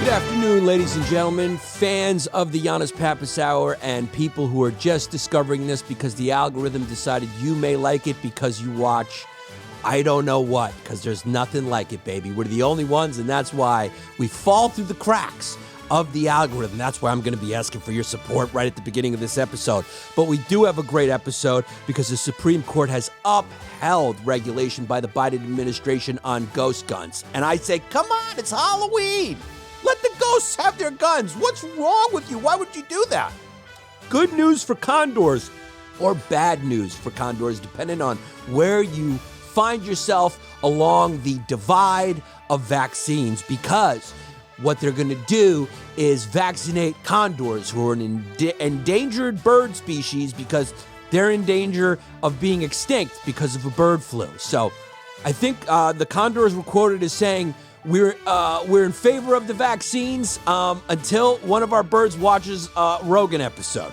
Good afternoon, ladies and gentlemen, fans of the Yannis Pappas Hour and people who are just discovering this because the algorithm decided you may like it because you watch I don't know what, because there's nothing like it, baby. We're the only ones, and that's why we fall through the cracks of the algorithm. That's why I'm going to be asking for your support right at the beginning of this episode. But we do have a great episode because the Supreme Court has upheld regulation by the Biden administration on ghost guns. And I say, come on, it's Halloween. Let the ghosts have their guns. What's wrong with you? Why would you do that? Good news for condors, or bad news for condors, depending on where you find yourself along the divide of vaccines, because what they're going to do is vaccinate condors, who are an endangered bird species, because they're in danger of being extinct because of a bird flu. So I think the condors were quoted as saying, we're in favor of the vaccines until one of our birds watches a Rogan episode.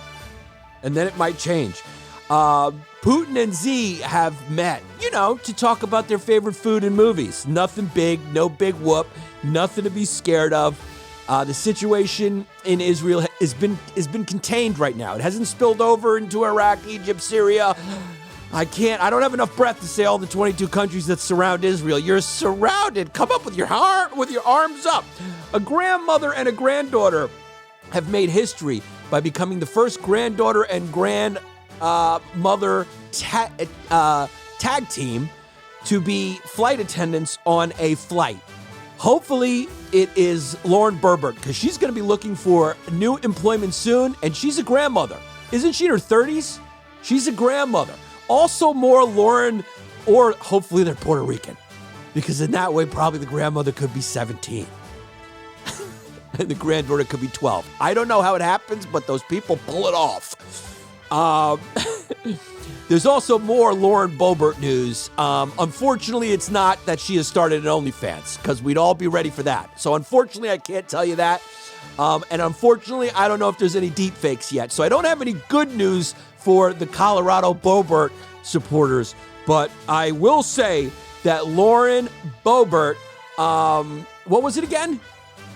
And then it might change. Putin and Xi have met, to talk about their favorite food and movies. Nothing big, no big whoop, nothing to be scared of. The situation in Israel has been contained right now. It hasn't spilled over into Iraq, Egypt, Syria. I don't have enough breath to say all the 22 countries that surround Israel. You're surrounded. Come up with your arms up. A grandmother and a granddaughter have made history by becoming the first granddaughter and grandmother tag team to be flight attendants on a flight. Hopefully it is Lauren Boebert, because she's going to be looking for new employment soon, and she's a grandmother. Isn't she in her 30s? She's a grandmother. Also more Lauren, or hopefully they're Puerto Rican, because in that way probably the grandmother could be 17 and the granddaughter could be 12. I don't know how it happens, but those people pull it off. There's also more Lauren Boebert news. Unfortunately, it's not that she has started an OnlyFans, because we'd all be ready for that. So unfortunately, I can't tell you that. And unfortunately, I don't know if there's any deep fakes yet. So I don't have any good news for the Colorado Boebert supporters. But I will say that Lauren Boebert, what was it again?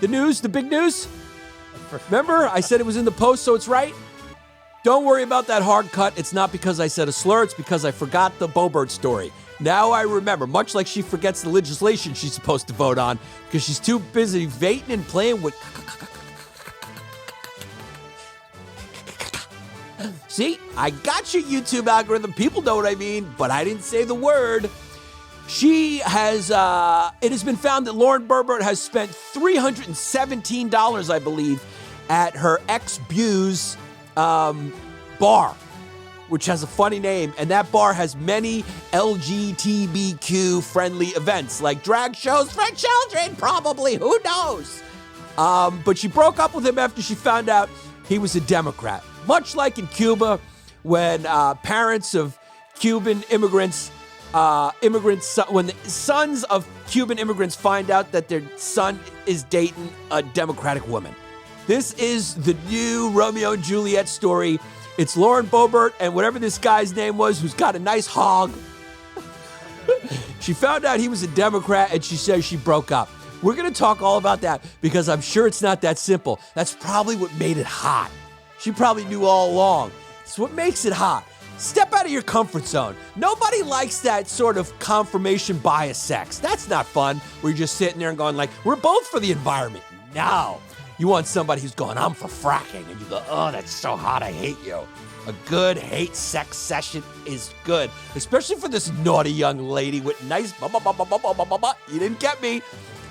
The news, the big news? Remember, I said it was in the post, so it's right? Don't worry about that hard cut. It's not because I said a slur. It's because I forgot the Boebert story. Now I remember, much like she forgets the legislation she's supposed to vote on because she's too busy vaping and playing with... See, I got your YouTube algorithm. People know what I mean, but I didn't say the word. She has, it has been found that Lauren Boebert has spent $317, I believe, at her ex-Buse bar, which has a funny name, and that bar has many LGBTQ-friendly events, like drag shows for children, probably, who knows? But she broke up with him after she found out he was a Democrat. Much like in Cuba, when parents of Cuban immigrants, when the sons of Cuban immigrants find out that their son is dating a Democratic woman. This is the new Romeo and Juliet story. It's Lauren Boebert and whatever this guy's name was, who's got a nice hog. She found out he was a Democrat, and she says she broke up. We're going to talk all about that because I'm sure it's not that simple. That's probably what made it hot. She probably knew all along. It's what makes it hot. Step out of your comfort zone. Nobody likes that sort of confirmation bias sex. That's not fun, where you're just sitting there and going like, we're both for the environment. No. You want somebody who's going, I'm for fracking. And you go, oh, that's so hot, I hate you. A good hate sex session is good. Especially for this naughty young lady with nice... You didn't get me.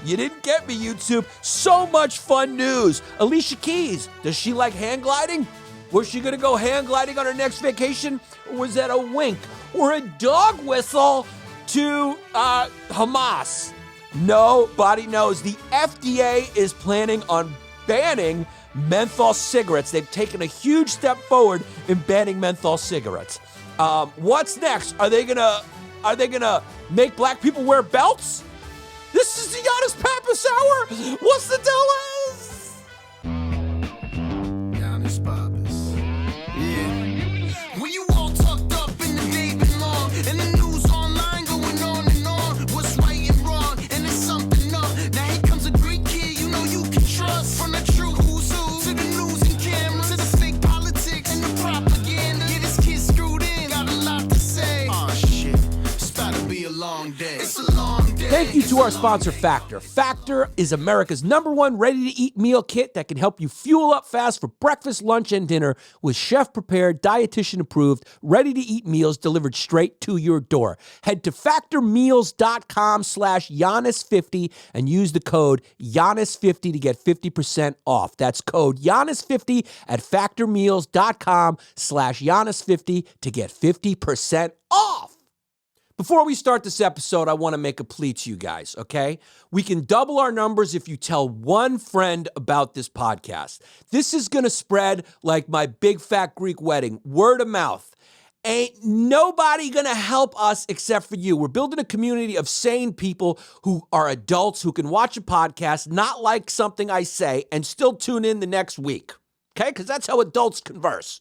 You didn't get me, YouTube. So much fun news. Alicia Keys, does she like hang gliding? Was she going to go hang gliding on her next vacation? Or was that a wink or a dog whistle to Hamas? Nobody knows. The FDA is planning on banning menthol cigarettes. They've taken a huge step forward in banning menthol cigarettes. What's next? Are they gonna make black people wear belts? This is the Yannis Pappas Hour. What's the deal? Yannis Pappas. Yeah. When you all tucked up in the baby long, and the news online going on and on, what's right and wrong, and it's be a long day. It's a long day. Thank you to our sponsor, Factor. Factor is America's #1 ready-to-eat meal kit that can help you fuel up fast for breakfast, lunch, and dinner with chef-prepared, dietitian-approved, ready-to-eat meals delivered straight to your door. Head to factormeals.com/Yannis50 and use the code Yannis50 to get 50% off. That's code Yannis50 at factormeals.com/Yannis50 to get 50% off. Before we start this episode, I want to make a plea to you guys, okay? We can double our numbers if you tell one friend about this podcast. This is going to spread like my big fat Greek wedding, word of mouth. Ain't nobody going to help us except for you. We're building a community of sane people who are adults who can watch a podcast, not like something I say, and still tune in the next week, okay? Because that's how adults converse.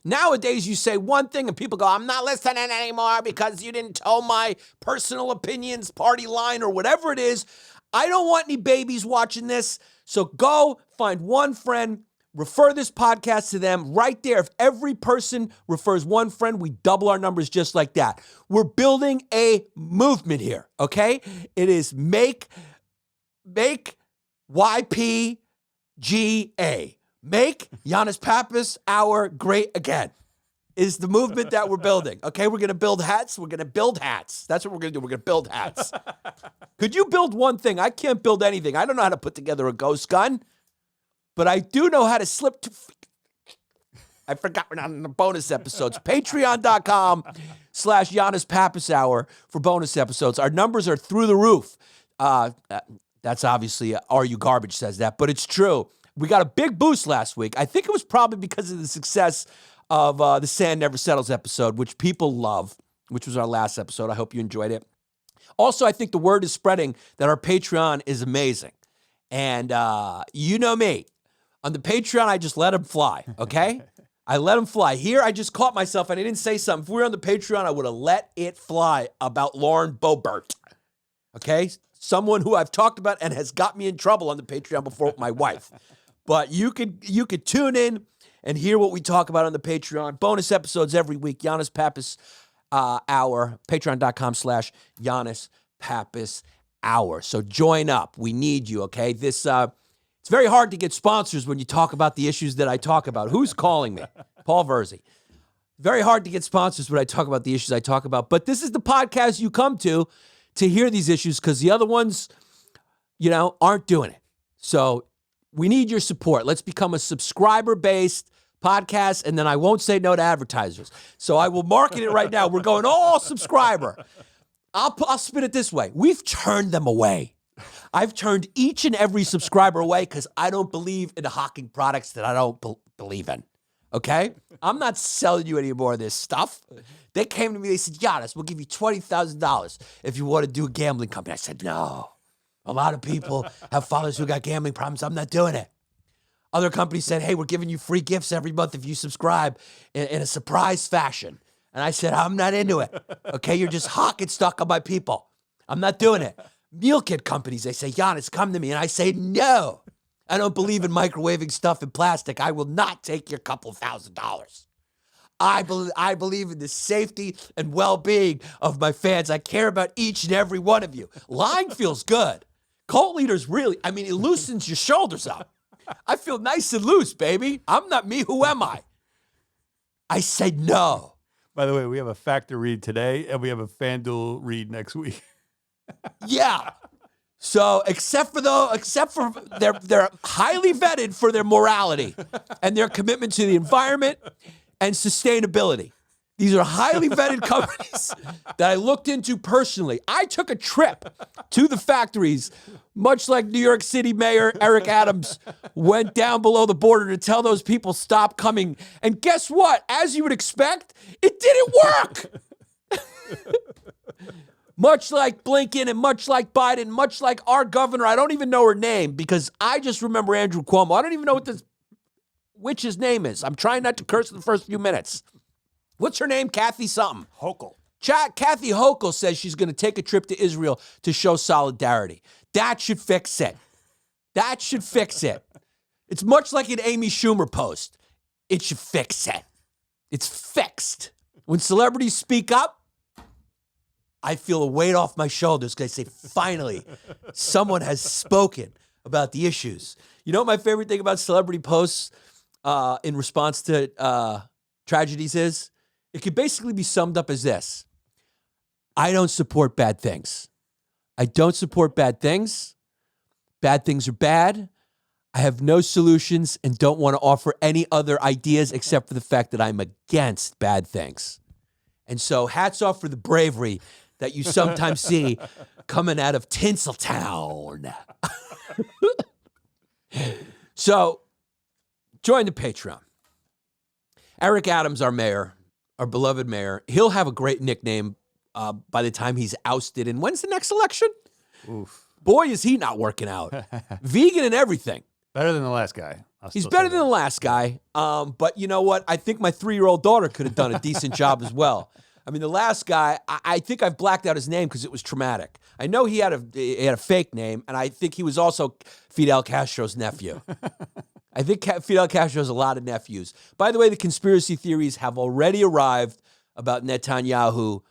Nowadays, you say one thing and people go, I'm not listening anymore because you didn't tell my personal opinions, party line, or whatever it is. I don't want any babies watching this. So go find one friend, refer this podcast to them right there. If every person refers one friend, we double our numbers just like that. We're building a movement here, okay? It is make YPGA. Make Yannis Pappas Hour great again is the movement that we're building. Okay, we're going to build hats. We're going to build hats. That's what we're going to do. We're going to build hats. Could you build one thing? I can't build anything. I don't know how to put together a ghost gun, but I do know how to slip to... I forgot we're not in the bonus episodes. Patreon.com/Yannis Pappas Hour for bonus episodes. Our numbers are through the roof. That's obviously, Are You Garbage says that, but it's true. We got a big boost last week. I think it was probably because of the success of the Sand Never Settles episode, which people love, which was our last episode. I hope you enjoyed it. Also, I think the word is spreading that our Patreon is amazing. And you know me. On the Patreon, I just let them fly, okay? I let them fly. Here, I just caught myself and I didn't say something. If we were on the Patreon, I would have let it fly about Lauren Boebert, okay? Someone who I've talked about and has got me in trouble on the Patreon before with my wife. But you could tune in and hear what we talk about on the Patreon. Bonus episodes every week. Yannis Pappas Hour. Patreon.com/Yannis Pappas Hour. So join up. We need you, okay? This it's very hard to get sponsors when you talk about the issues that I talk about. Who's calling me? Paul Verzi. Very hard to get sponsors when I talk about the issues I talk about. But this is the podcast you come to hear these issues because the other ones, aren't doing it. So we need your support. Let's become a subscriber-based podcast, and then I won't say no to advertisers. So I will market it right now. We're going all subscriber. I'll spin it this way. We've turned them away. I've turned each and every subscriber away because I don't believe in hawking products that I don't believe in. Okay? I'm not selling you any more of this stuff. They came to me, they said, Yannis, we'll give you $20,000 if you want to do a gambling company. I said, no. A lot of people have fathers who got gambling problems. I'm not doing it. Other companies said, hey, we're giving you free gifts every month if you subscribe in a surprise fashion. And I said, I'm not into it. Okay, you're just hawking stuff on my people. I'm not doing it. Meal kit companies, they say, Yannis, come to me. And I say, no. I don't believe in microwaving stuff in plastic. I will not take your couple $1,000s. I believe in the safety and well-being of my fans. I care about each and every one of you. Lying feels good. Cult leaders really, it loosens your shoulders up. I feel nice and loose, baby. I'm not me. Who am I? I said no. By the way, we have a Factor read today, and we have a FanDuel read next week. Yeah. So, except for they're highly vetted for their morality and their commitment to the environment and sustainability. These are highly vetted companies that I looked into personally. I took a trip to the factories, much like New York City Mayor Eric Adams went down below the border to tell those people stop coming. And guess what? As you would expect, it didn't work. Much like Blinken and much like Biden, much like our governor, I don't even know her name because I just remember Andrew Cuomo. I don't even know what this witch's name is. I'm trying not to curse in the first few minutes. What's her name? Kathy something. Hochul. Kathy Hochul says she's going to take a trip to Israel to show solidarity. That should fix it. That should fix it. It's much like an Amy Schumer post. It should fix it. It's fixed. When celebrities speak up, I feel a weight off my shoulders because I say, finally, someone has spoken about the issues. You know what my favorite thing about celebrity posts in response to tragedies is? It could basically be summed up as this. I don't support bad things. I don't support bad things. Bad things are bad. I have no solutions and don't want to offer any other ideas except for the fact that I'm against bad things. And so hats off for the bravery that you sometimes see coming out of Tinseltown. So join the Patreon. Eric Adams, our mayor, our beloved mayor, he'll have a great nickname by the time he's ousted. And when's the next election? Oof. Boy, is he not working out. Vegan and everything. Better than the last guy. He's better than the last guy. But you know what? I think my 3-year-old daughter could have done a decent job as well. I mean, the last guy, I think I've blacked out his name because it was traumatic. I know he had a fake name, and I think he was also Fidel Castro's nephew. I think Fidel Castro has a lot of nephews. By the way, the conspiracy theories have already arrived about Netanyahu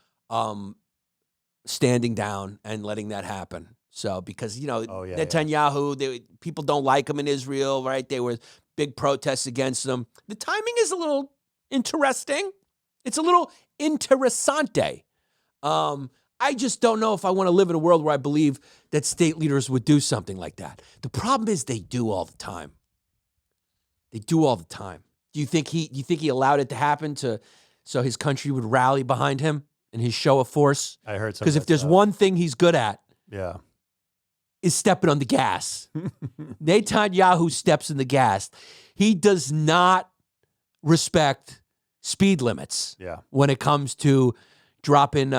standing down and letting that happen. So, because, Netanyahu, people don't like him in Israel, right? There were big protests against him. The timing is a little interesting. It's a little interessante. I just don't know if I want to live in a world where I believe that state leaders would do something like that. The problem is they do all the time. They do all the time. Do you think he allowed it to happen so his country would rally behind him in his show of force? I heard something. Because if there's one thing he's good at, yeah, is stepping on the gas. Netanyahu steps in the gas. He does not respect speed limits. Yeah. When it comes to dropping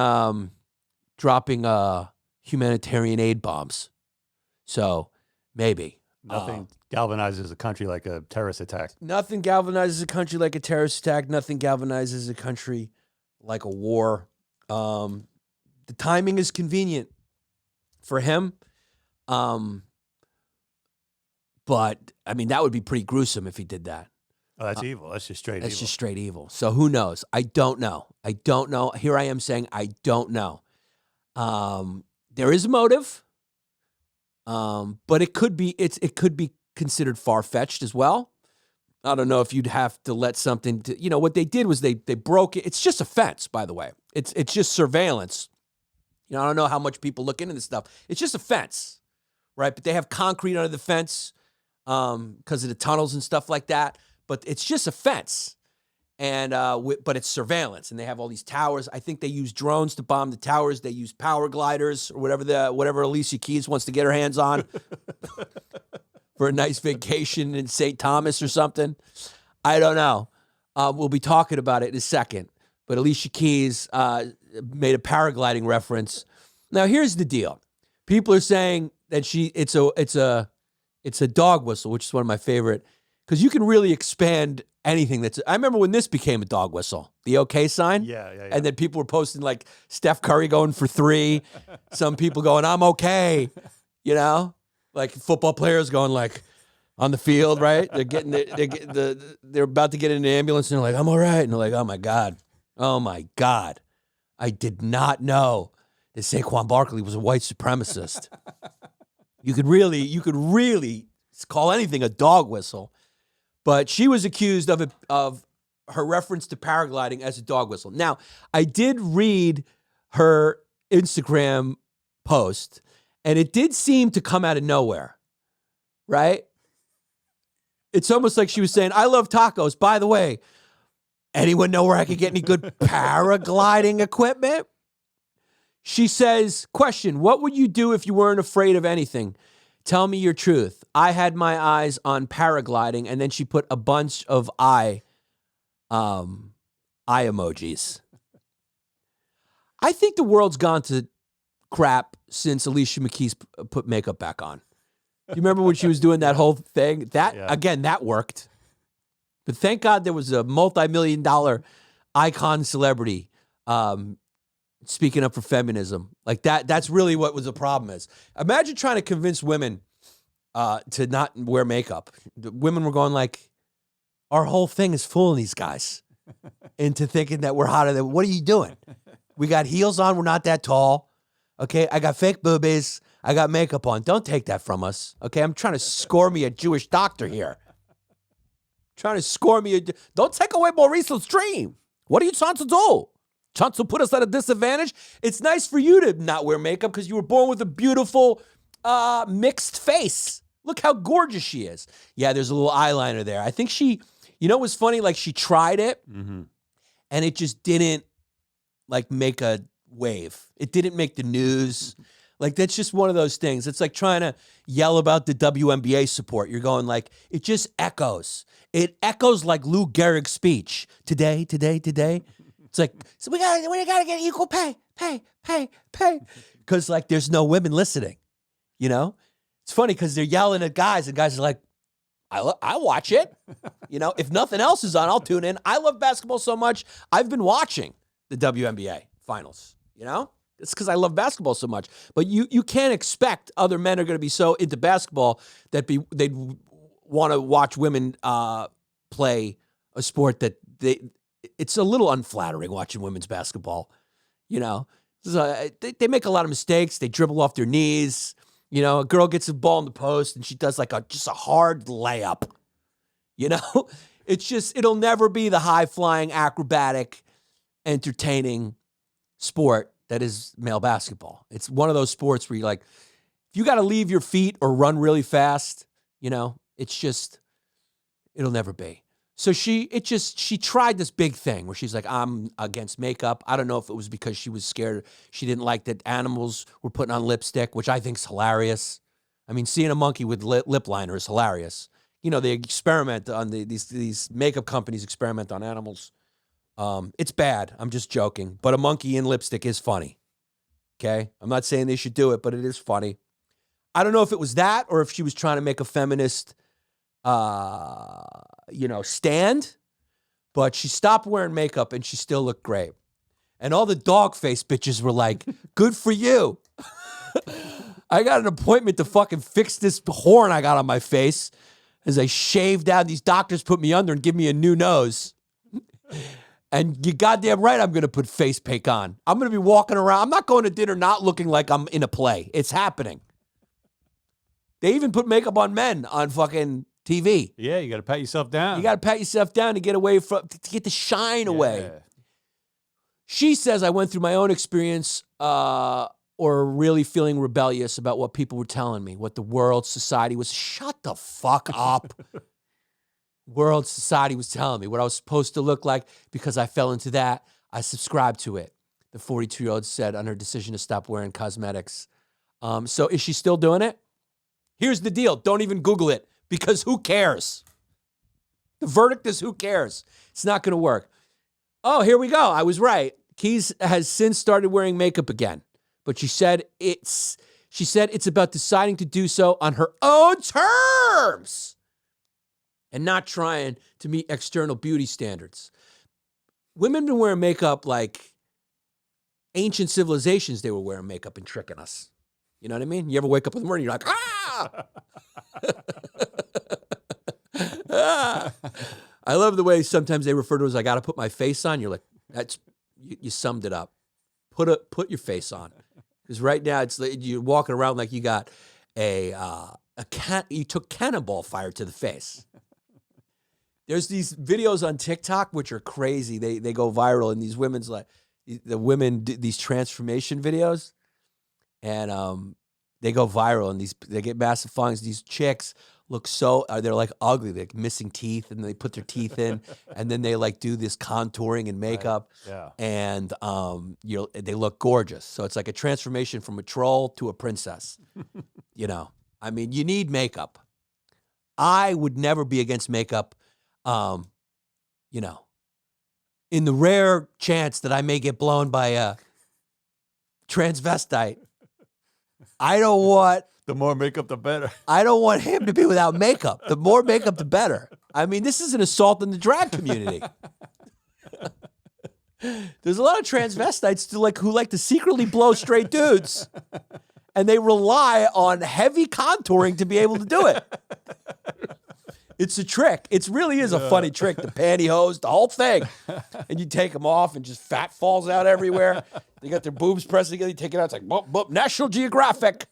humanitarian aid bombs. So maybe. Nothing galvanizes a country like a terrorist attack. Nothing galvanizes a country like a terrorist attack. Nothing galvanizes a country like a war. The timing is convenient for him. But, I mean, that would be pretty gruesome if he did that. Oh, that's evil. That's just straight evil. That's just straight evil. So who knows? I don't know. Here I am saying I don't know. There is a motive. But it could be considered far-fetched as well. I don't know if you'd have to let something what they did was they broke it. It's just a fence, by the way. It's just surveillance. I don't know how much people look into this stuff. It's just a fence, right? But they have concrete under the fence because of the tunnels and stuff like that. But it's just a fence, and but it's surveillance, and they have all these towers. I think they use drones to bomb the towers. They use power gliders or whatever Alicia Keys wants to get her hands on for a nice vacation in St. Thomas or something. I don't know. We'll be talking about it in a second. But Alicia Keys made a paragliding reference. Now, here's the deal. People are saying that it's a dog whistle, which is one of my favorite, because you can really expand anything I remember when this became a dog whistle, the okay sign. Yeah. And then people were posting like Steph Curry going for 3, some people going, I'm okay, like football players going like on the field, right? They're about to get in an ambulance and they're like, I'm all right. And they're like, oh my God. I did not know that Saquon Barkley was a white supremacist. You could really call anything a dog whistle. But she was accused of her reference to paragliding as a dog whistle. Now, I did read her Instagram post, and it did seem to come out of nowhere, right? It's almost like she was saying, I love tacos. By the way, anyone know where I could get any good paragliding equipment? She says, question, what would you do if you weren't afraid of anything? Tell me your truth. I had my eyes on paragliding, and then she put a bunch of eye emojis. I think the world's gone to crap since Alicia Keys put makeup back on. You remember when she was doing that whole thing? Again, that worked. But thank God there was a multi-million-dollar icon celebrity speaking up for feminism. Like that's really what was the problem is. Imagine trying to convince women to not wear makeup. The women were going like, our whole thing is fooling these guys into thinking that we're hotter than, what are you doing? We got heels on. We're not that tall. Okay, I got fake boobies. I got makeup on. Don't take that from us. Okay, I'm trying to score me a Jewish doctor here. Trying to score me. Don't take away Maurice's dream. What are you trying to do? Trying to put us at a disadvantage? It's nice for you to not wear makeup because you were born with a beautiful mixed face. Look how gorgeous she is. Yeah, there's a little eyeliner there. I think she, you know what's funny? Like she tried it and it just didn't like make a wave. It didn't make the news. Like that's just one of those things. It's like trying to yell about the WNBA support. You're going like, it just echoes. It echoes like Lou Gehrig's speech. Today. It's like, so we gotta get equal pay. Because like there's no women listening, you know? It's funny because they're yelling at guys and guys are like, I watch it. You know, if nothing else is on, I'll tune in. I love basketball so much. I've been watching the WNBA finals, you know? It's because I love basketball so much. But you can't expect other men are going to be so into basketball that they'd want to watch women play a sport that it's a little unflattering watching women's basketball, you know? So they make a lot of mistakes. They dribble off their knees. You know, a girl gets a ball in the post and she does like just a hard layup. You know, it's just, it'll never be the high-flying, acrobatic, entertaining sport that is male basketball. It's one of those sports where you're like, if you got to leave your feet or run really fast, you know, it's just, it'll never be. So she tried this big thing where she's like, I'm against makeup. I don't know if it was because she was scared. She didn't like that animals were putting on lipstick, which I think is hilarious. I mean, seeing a monkey with lip liner is hilarious. You know, they experiment on these makeup companies experiment on animals. It's bad. I'm just joking. But a monkey in lipstick is funny. Okay? I'm not saying they should do it, but it is funny. I don't know if it was that or if she was trying to make a feminist stand, but she stopped wearing makeup and she still looked great. And all the dog face bitches were like, good for you. I got an appointment to fucking fix this horn I got on my face as I shaved down. These doctors put me under and give me a new nose. And you goddamn right I'm going to put face paint on. I'm going to be walking around. I'm not going to dinner not looking like I'm in a play. It's happening. They even put makeup on men on fucking TV. Yeah, you got to pat yourself down. You got to pat yourself down to get away from, to get the shine away. She says, I went through my own experience or really feeling rebellious about what people were telling me, what the world, society was. Shut the fuck up. World, society was telling me what I was supposed to look like because I fell into that. I subscribed to it. The 42-year-old said on her decision to stop wearing cosmetics. So is she still doing it? Here's the deal. Don't even Google it. Because who cares? The verdict is who cares? It's not going to work. Oh, here we go. I was right. Keys has since started wearing makeup again. But she said it's about deciding to do so on her own terms and not trying to meet external beauty standards. Women have been wearing makeup like ancient civilizations. They were wearing makeup and tricking us. You know what I mean? You ever wake up in the morning, you're like, ah! I love the way sometimes they refer to it as I got to put my face on. You're like, you summed it up. Put your face on. Because right now it's like you're walking around like you got you took cannonball fire to the face. There's these videos on TikTok which are crazy. They go viral, and these women's like the women do these transformation videos, and they go viral, and they get massive followings. These chicks look so they're like ugly, they're like missing teeth, and they put their teeth in, and then they like do this contouring and makeup, right. Yeah. and they look gorgeous. So it's like a transformation from a troll to a princess. You know, I mean, you need makeup. I would never be against makeup. You know, in the rare chance that I may get blown by a transvestite, I don't want... The more makeup, the better. I don't want him to be without makeup. The more makeup, the better. I mean, this is an assault on the drag community. There's a lot of transvestites who like to secretly blow straight dudes, and they rely on heavy contouring to be able to do it. It's a trick. It really is a funny trick. The pantyhose, the whole thing. And you take them off and just fat falls out everywhere. They got their boobs pressed together. You take it out. It's like, boop, boop, National Geographic.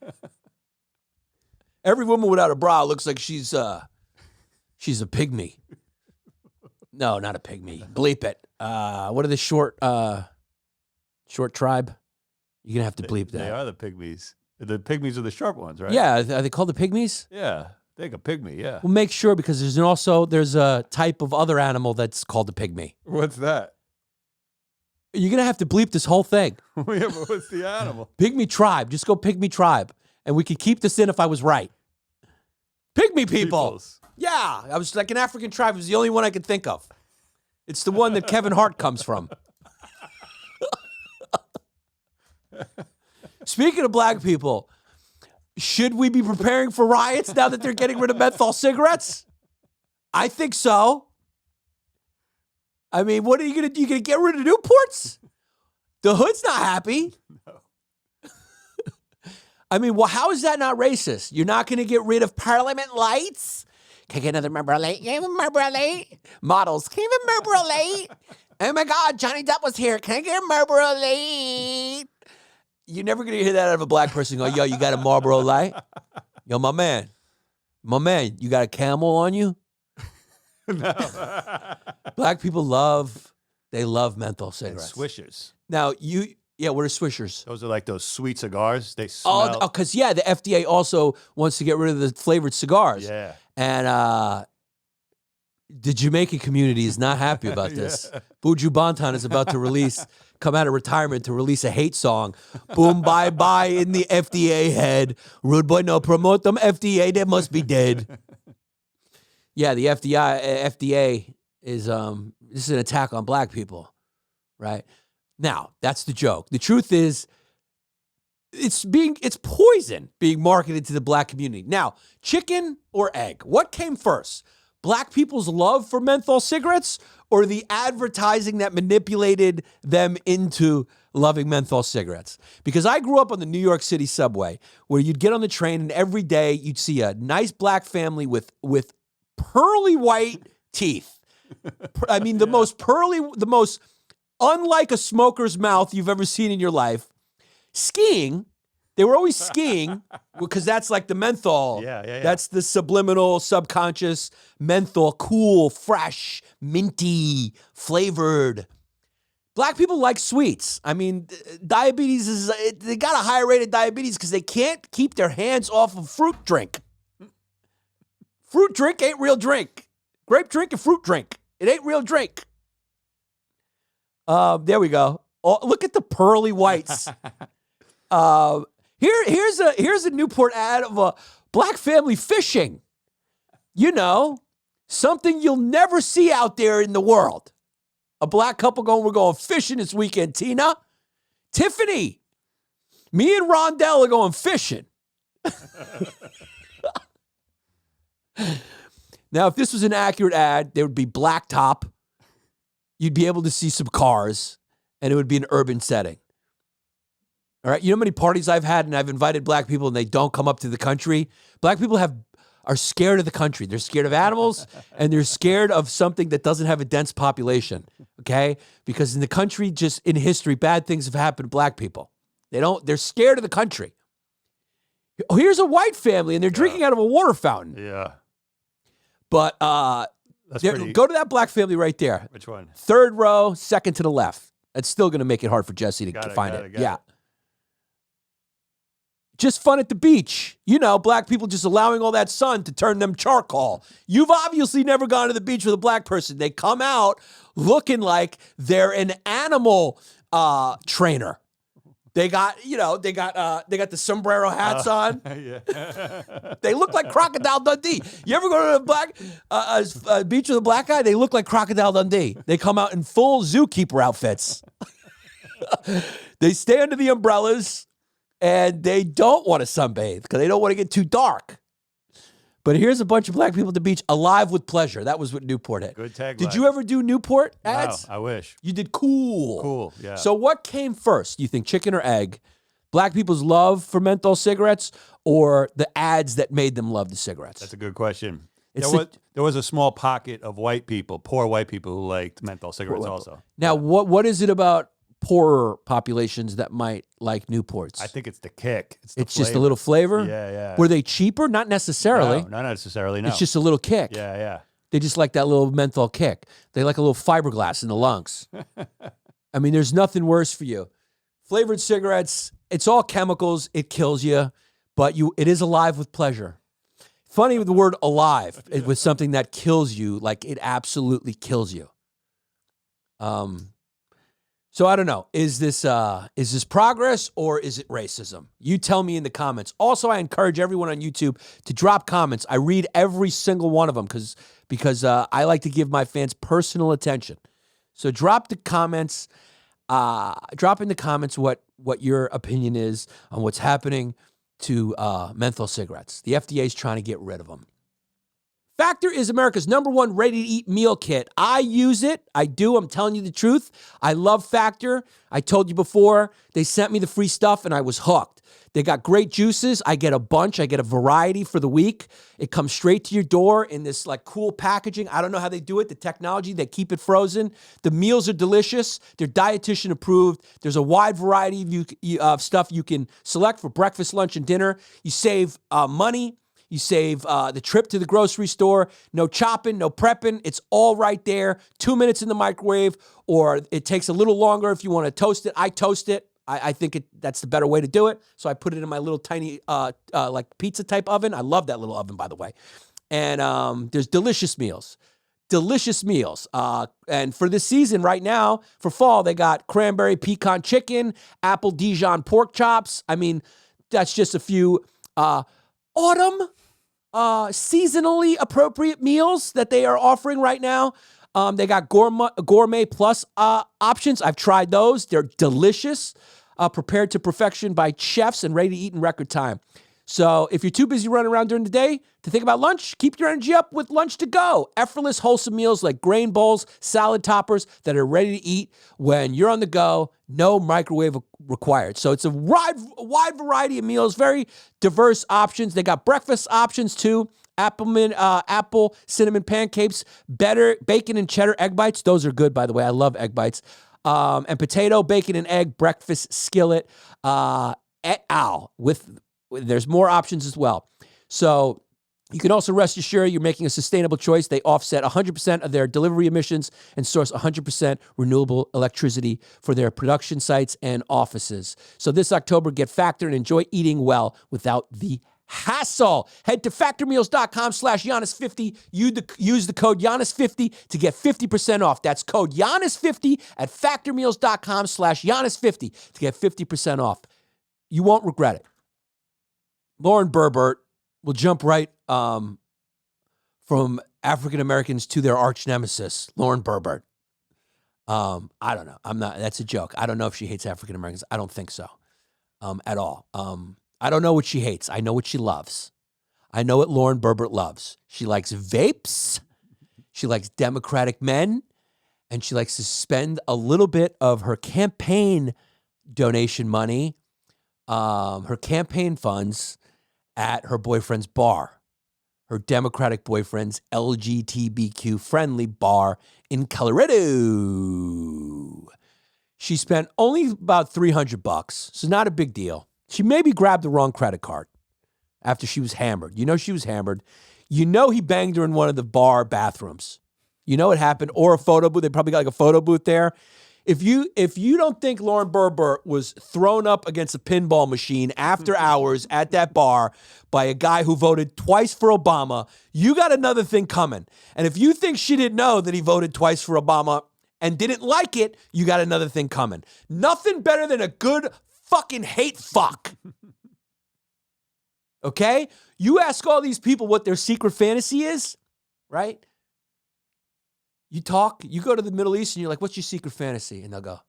Every woman without a bra looks like she's a pygmy. No, not a pygmy. Bleep it. What are the short tribe? You're going to have to bleep that. They are the pygmies. The pygmies are the short ones, right? Yeah. Are they called the pygmies? Yeah. Take a pygmy, yeah. Well, make sure, because there's a type of other animal that's called a pygmy. What's that? You're going to have to bleep this whole thing. Yeah, but what's the animal? Pygmy tribe. Just go pygmy tribe. And we could keep this in if I was right. Pygmy people. Peoples. Yeah. I was like an African tribe. It was the only one I could think of. It's the one that Kevin Hart comes from. Speaking of black people, should we be preparing for riots now that they're getting rid of menthol cigarettes? I think so. I mean, what are you going to do? You going to get rid of Newports? The hood's not happy. No. I mean, well, how is that not racist? You're not going to get rid of Parliament lights? Can I get another Marlboro Light? Can I have a Marlboro Light? Models, can I have a Marlboro Light? Oh my God, Johnny Depp was here. Can I get a Marlboro Light? You're never going to hear that out of a black person. Go, yo, you got a Marlboro Light? Yo, my man, you got a Camel on you? No. Black people love menthol cigarettes. And Swishers. Now, what are Swishers? Those are like those sweet cigars. They smell. Oh, because, the FDA also wants to get rid of the flavored cigars. Yeah. And the Jamaican community is not happy about this. Buju Banton is about to come out of retirement to release a hate song. Boom, bye in the FDA head. Rude boy, no promote them. FDA, they must be dead. Yeah, the FDA is this is an attack on black people, right? Now, that's the joke. The truth is, it's poison being marketed to the black community. Now, chicken or egg? What came first? Black people's love for menthol cigarettes or the advertising that manipulated them into loving menthol cigarettes? Because I grew up on the New York City subway where you'd get on the train and every day you'd see a nice black family with pearly white teeth. I mean, the most unlike a smoker's mouth you've ever seen in your life. Skiing. They were always skiing because that's like the menthol. Yeah. That's the subliminal, subconscious menthol, cool, fresh, minty, flavored. Black people like sweets. I mean, diabetes they got a higher rate of diabetes because they can't keep their hands off of fruit drink. Fruit drink ain't real drink. Grape drink and fruit drink. It ain't real drink. There we go. Oh, look at the pearly whites. Here's a Newport ad of a black family fishing. Something you'll never see out there in the world. A black couple we're going fishing this weekend, Tina. Tiffany, me and Rondell are going fishing. Now, if this was an accurate ad, there would be blacktop. You'd be able to see some cars, and it would be an urban setting. All right, you know how many parties I've had, and I've invited black people, and they don't come up to the country? Black people are scared of the country. They're scared of animals, and they're scared of something that doesn't have a dense population, okay? Because in the country, just in history, bad things have happened to black people. They're scared of the country. Here's a white family, and they're drinking out of a water fountain. Yeah. But go to that black family right there. Which one? Third row, second to the left. That's still going to make it hard for Jesse to find it. Yeah. Just fun at the beach. Black people just allowing all that sun to turn them charcoal. You've obviously never gone to the beach with a black person. They come out looking like they're an animal trainer. They got the sombrero hats on. Yeah. They look like Crocodile Dundee. You ever go to a beach with a black guy? They look like Crocodile Dundee. They come out in full zookeeper outfits. They stay under the umbrellas, and they don't want to sunbathe because they don't want to get too dark. But here's a bunch of black people at the beach, alive with pleasure. That was what Newport had. Good tagline. Did you ever do Newport ads? No, I wish. You did cool. Cool, yeah. So what came first? You think chicken or egg? Black people's love for menthol cigarettes or the ads that made them love the cigarettes? That's a good question. There was a small pocket of white people, poor white people who liked menthol cigarettes also. Now, what is it about poorer populations that might like Newports? I think it's the kick. It's just a little flavor? Yeah. Were they cheaper? Not necessarily. No, not necessarily, no. It's just a little kick. Yeah. They just like that little menthol kick. They like a little fiberglass in the lungs. I mean, there's nothing worse for you. Flavored cigarettes, it's all chemicals. It kills you, but it is alive with pleasure. Funny with the word alive with something that kills you, like it absolutely kills you. So I don't know. Is this progress or is it racism? You tell me in the comments. Also, I encourage everyone on YouTube to drop comments. I read every single one of them because I like to give my fans personal attention. So drop the comments. Drop in the comments what your opinion is on what's happening to menthol cigarettes. The FDA is trying to get rid of them. Factor is America's #1 ready-to-eat meal kit. I use it. I do. I'm telling you the truth. I love Factor. I told you before. They sent me the free stuff, and I was hooked. They got great juices. I get a bunch. I get a variety for the week. It comes straight to your door in this like cool packaging. I don't know how they do it. The technology, they keep it frozen. The meals are delicious. They're dietitian approved. There's a wide variety of stuff you can select for breakfast, lunch, and dinner. You save money. You save the trip to the grocery store. No chopping, no prepping. It's all right there. 2 minutes in the microwave, or it takes a little longer if you want to toast it. I toast it. I think that's the better way to do it. So I put it in my little tiny like pizza type oven. I love that little oven, by the way. And there's delicious meals. And for this season right now, for fall, they got cranberry pecan chicken, apple Dijon pork chops. I mean, that's just a few autumn seasonally appropriate meals that they are offering right now. They got gourmet plus options. I've tried those. They're delicious, prepared to perfection by chefs and ready to eat in record time. So if you're too busy running around during the day to think about lunch, keep your energy up with lunch to go. Effortless, wholesome meals like grain bowls, salad toppers that are ready to eat when you're on the go. No microwave required. So it's a wide variety of meals, very diverse options. They got breakfast options too. Apple cinnamon pancakes, bacon and cheddar egg bites. Those are good, by the way. I love egg bites. And potato, bacon, and egg breakfast skillet. Et al. There's more options as well. So you can also rest assured you're making a sustainable choice. They offset 100% of their delivery emissions and source 100% renewable electricity for their production sites and offices. So this October, get Factor and enjoy eating well without the hassle. Head to factormeals.com/Yannis50. Use the code Yannis50 to get 50% off. That's code Yannis50 at factormeals.com/Yannis50 to get 50% off. You won't regret it. Lauren Boebert will jump right from African Americans to their arch nemesis, Lauren Boebert. I don't know. That's a joke. I don't know if she hates African Americans. I don't think so at all. I don't know what she hates. I know what she loves. I know what Lauren Boebert loves. She likes vapes. She likes Democratic men. And she likes to spend a little bit of her campaign donation money, her campaign funds, at her boyfriend's bar, her Democratic boyfriend's LGBTQ-friendly bar in Colorado. She spent only about $300, so not a big deal. She maybe grabbed the wrong credit card after she was hammered. You know she was hammered. You know he banged her in one of the bar bathrooms. You know it happened, or a photo booth. They probably got like a photo booth there. If you don't think Lauren Boebert was thrown up against a pinball machine after hours at that bar by a guy who voted twice for Obama, you got another thing coming. And if you think she didn't know that he voted twice for Obama and didn't like it, you got another thing coming. Nothing better than a good fucking hate fuck. Okay? You ask all these people what their secret fantasy is, right? You go to the Middle East and you're like, what's your secret fantasy? And they'll go,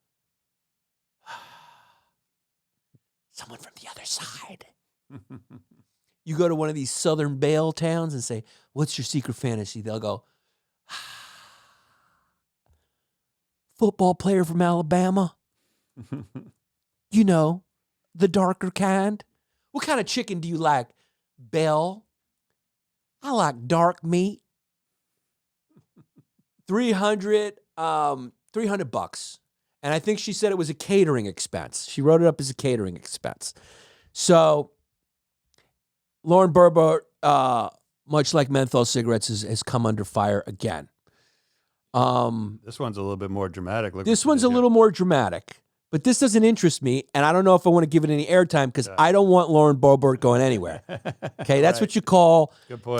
someone from the other side. You go to one of these Southern Belle towns and say, what's your secret fantasy? They'll go, football player from Alabama. You know, the darker kind. What kind of chicken do you like? Belle. I like dark meat. 300 $300. And I think she said it was a catering expense. She wrote it up as a catering expense. So Lauren Boebert, much like menthol cigarettes, has come under fire again. This one's a little bit more dramatic. Look This one's a little more dramatic. But this doesn't interest me, and I don't know if I want to give it any airtime because I don't want Lauren Boebert going anywhere. Okay, that's what you call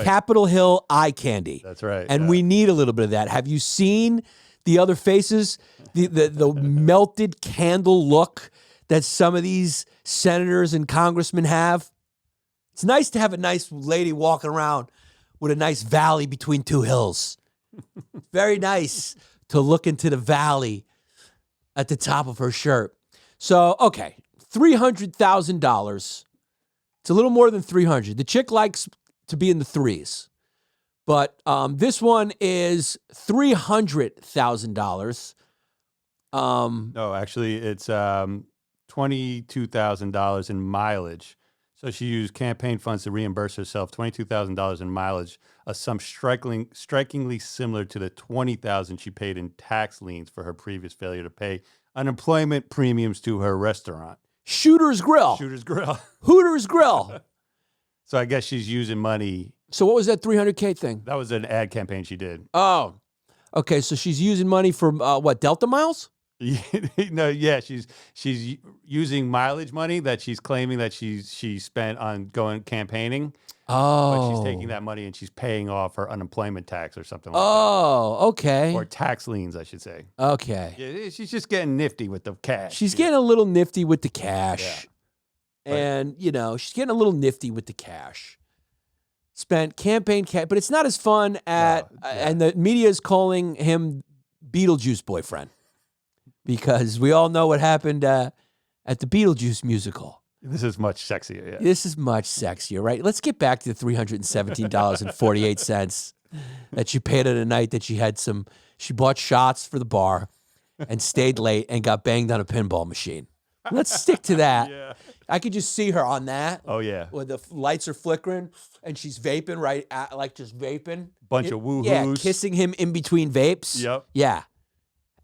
Capitol Hill eye candy. That's right. And we need a little bit of that. Have you seen the other faces? The melted candle look that some of these senators and congressmen have? It's nice to have a nice lady walking around with a nice valley between two hills. Very nice to look into the valley at the top of her shirt. So, okay, $300,000. It's a little more than 300. The chick likes to be in the threes. But this one is $300,000. No, actually, it's $22,000 in mileage. So she used campaign funds to reimburse herself $22,000 in mileage, a sum strikingly similar to the $20,000 she paid in tax liens for her previous failure to pay unemployment premiums to her restaurant. Shooter's Grill. Shooter's Grill. Hooters Grill. So I guess she's using money. So what was that $300K thing? That was an ad campaign she did. Oh, okay. So she's using money for what, Delta miles? No, yeah, she's using mileage money that she's claiming that she spent on going campaigning. Oh, but she's taking that money and she's paying off her unemployment tax or something like that. Oh, okay. Or tax liens, I should say. Okay. Yeah, she's just getting nifty with the cash. She's getting a little nifty with the cash. Yeah. And, she's getting a little nifty with the cash. Spent campaign cash, but it's not as fun and the media is calling him Beetlejuice boyfriend. Because we all know what happened at the Beetlejuice musical. This is much sexier, yeah. This is much sexier, right? Let's get back to the $317.48 that you paid at a night that she bought shots for the bar and stayed late and got banged on a pinball machine. Let's stick to that. Yeah. I could just see her on that. Oh, yeah. Where the lights are flickering and she's vaping, right? Just vaping. Bunch of woohoos. Yeah, kissing him in between vapes. Yep. Yeah.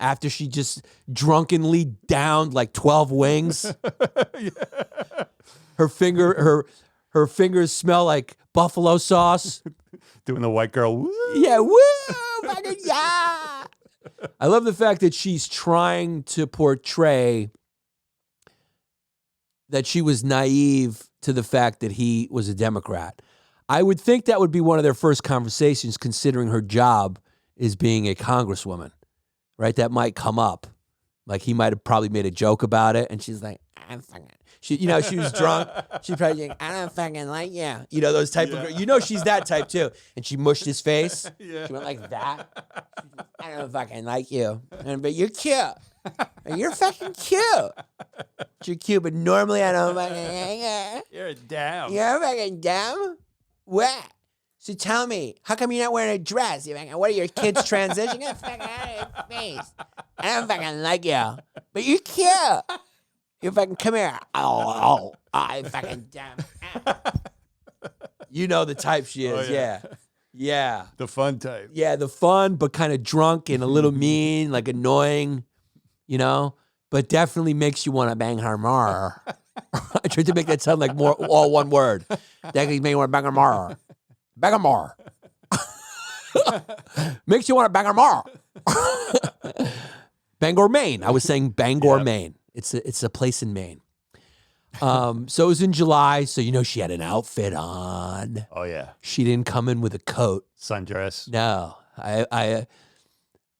After she just drunkenly downed like 12 wings. Yeah. Her fingers smell like buffalo sauce. Doing the white girl. Woo! Yeah, woo! Fucking yeah! I love the fact that she's trying to portray that she was naive to the fact that he was a Democrat. I would think that would be one of their first conversations, considering her job is being a congresswoman. Right, that might come up. Like he might have probably made a joke about it, and she's like, "I'm fucking." She was drunk. She's probably like, "I don't fucking like you." Those type of. She's that type too. And she mushed his face. Yeah. She went like that. I don't fucking like you, but you're cute. You're fucking cute. You're cute, but normally I don't fucking like you. You're a dam. You're fucking dumb. What? So tell me, how come you're not wearing a dress? What are your kids transitioning? Get the fuck out of your face. I don't fucking like you. But you're cute. You fucking come here. Oh, I fucking damn. You know the type she is, yeah. Yeah. The fun type. Yeah, the fun, but kind of drunk and a little mean, like annoying, but definitely makes you want to bang her more. I tried to make that sound like more all one word. Definitely make you want to bang her more. Bangor more. Makes you want to Bangor more. Bangor, Maine. I was saying Bangor, Maine. It's a place in Maine. So it was in July, so she had an outfit on. Oh yeah. She didn't come in with a coat. Sundress. No. I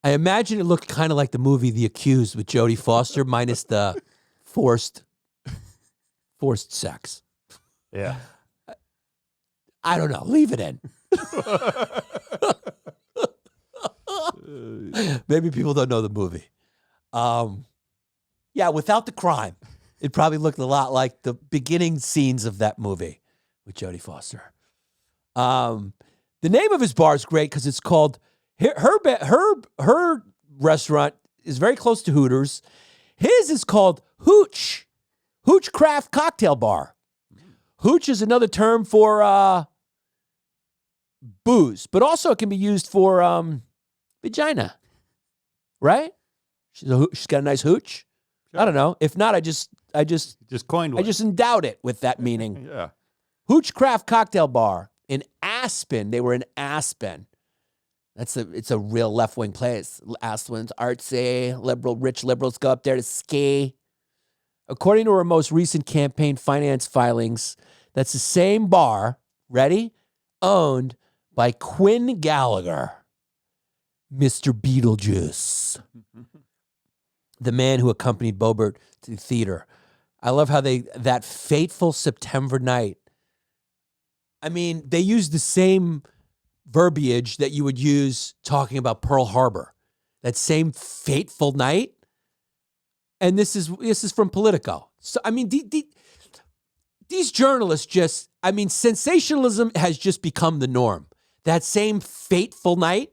imagine it looked kind of like the movie The Accused with Jodie Foster minus the forced sex. Yeah. I don't know. Leave it in. Maybe people don't know the movie. Yeah, without the crime, it probably looked a lot like the beginning scenes of that movie with Jodie Foster. The name of his bar is great because it's called her restaurant is very close to Hooters. His is called Hooch Craft Cocktail Bar. Hooch is another term for booze, but also it can be used for vagina, right? She's got a nice hooch. Sure. I don't know. If not, I just coined one. I just endowed it with that meaning. Yeah. Hooch Craft Cocktail Bar in Aspen. They were in Aspen. It's a real left-wing place. Aspen's artsy, liberal, rich liberals go up there to ski. According to our most recent campaign finance filings, that's the same bar, ready? Owned by Quinn Gallagher, Mr. Beetlejuice, the man who accompanied Boebert to the theater. I love how that fateful September night, I mean, they used the same verbiage that you would use talking about Pearl Harbor, that same fateful night. And this is from Politico. So, I mean, these journalists just, I mean, sensationalism has just become the norm. That same fateful night,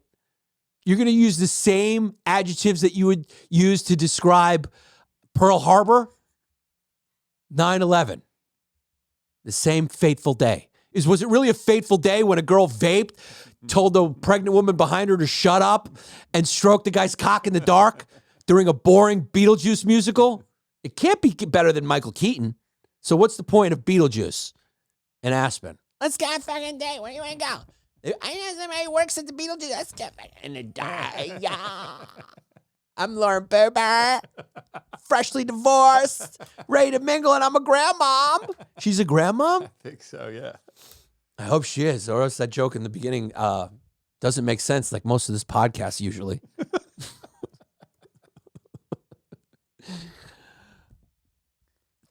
you're going to use the same adjectives that you would use to describe Pearl Harbor, 9/11, the same fateful day. Was it really a fateful day when a girl vaped, told the pregnant woman behind her to shut up, and stroked the guy's cock in the dark during a boring Beetlejuice musical? It can't be better than Michael Keaton. So what's the point of Beetlejuice in Aspen? Let's go fucking day. Where you want to go? I know somebody who works at the Beetlejuice. Let's go in the day. Yeah. I'm Lauren Boebert, freshly divorced, ready to mingle, and I'm a grandmom. She's a grandmom? I think so, yeah. I hope she is, or else that joke in the beginning doesn't make sense, like most of this podcast usually.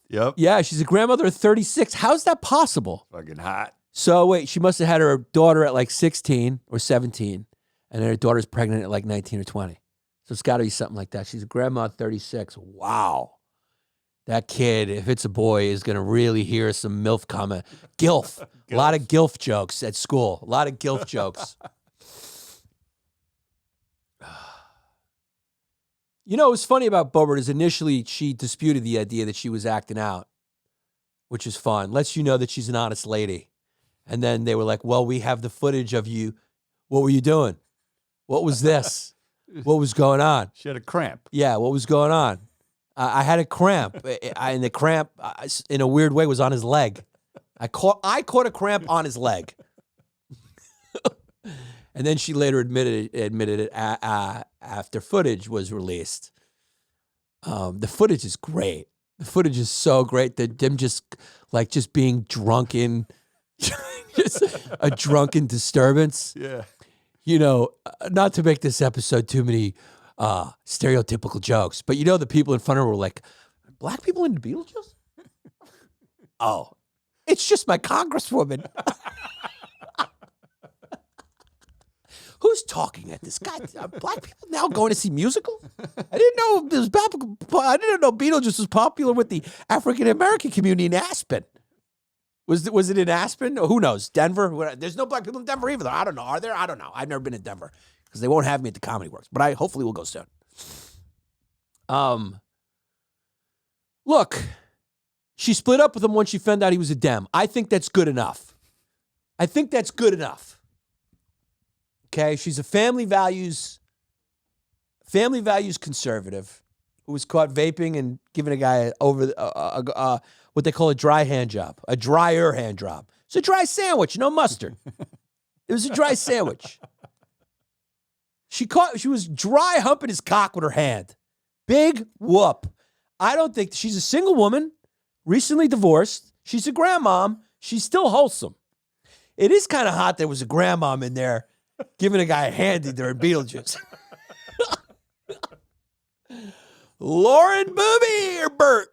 Yep. Yeah, she's a grandmother of 36. How's that possible? Fucking hot. So wait, she must have had her daughter at like 16 or 17, and then her daughter's pregnant at like 19 or 20. So it's got to be something like that. She's a grandma at 36. Wow. That kid, if it's a boy, is going to really hear some MILF comment. Gilf. A lot of Gilf jokes at school. A lot of Gilf jokes. You know, what's funny about Boebert is initially she disputed the idea that she was acting out, which is fun. Lets you know that she's an honest lady. And then they were like, well, we have the footage of you. What were you doing? What was this? What was going on? She had a cramp. Yeah, what was going on? I had a cramp, and the cramp, in a weird way, was on his leg. I caught a cramp on his leg. And then she later admitted it after footage was released. The footage is great. The footage is so great that them just being drunken, just a drunken disturbance. Yeah. You know, not to make this episode too many stereotypical jokes, but you know the people in front of her were like, black people into Beetlejuice? Oh, it's just my congresswoman. Who's talking at this guy? Black people now going to see musicals? I didn't know Beetlejuice was popular with the African American community in Aspen. Was it in Aspen? Who knows? Denver? There's no black people in Denver either. I don't know. Are there? I don't know. I've never been in Denver because they won't have me at the Comedy Works. But I hopefully will go soon. Look, she split up with him once she found out he was a Dem. I think that's good enough. Okay, she's a family values conservative who was caught vaping and giving a guy what they call a dry hand job, a drier hand job. It's a dry sandwich, no mustard. It was a dry sandwich. She was dry humping his cock with her hand. Big whoop. I don't think she's a single woman, recently divorced. She's a grandmom. She's still wholesome. It is kind of hot there was a grandmom in there giving a guy a handy during Beetlejuice. Lauren Boebert.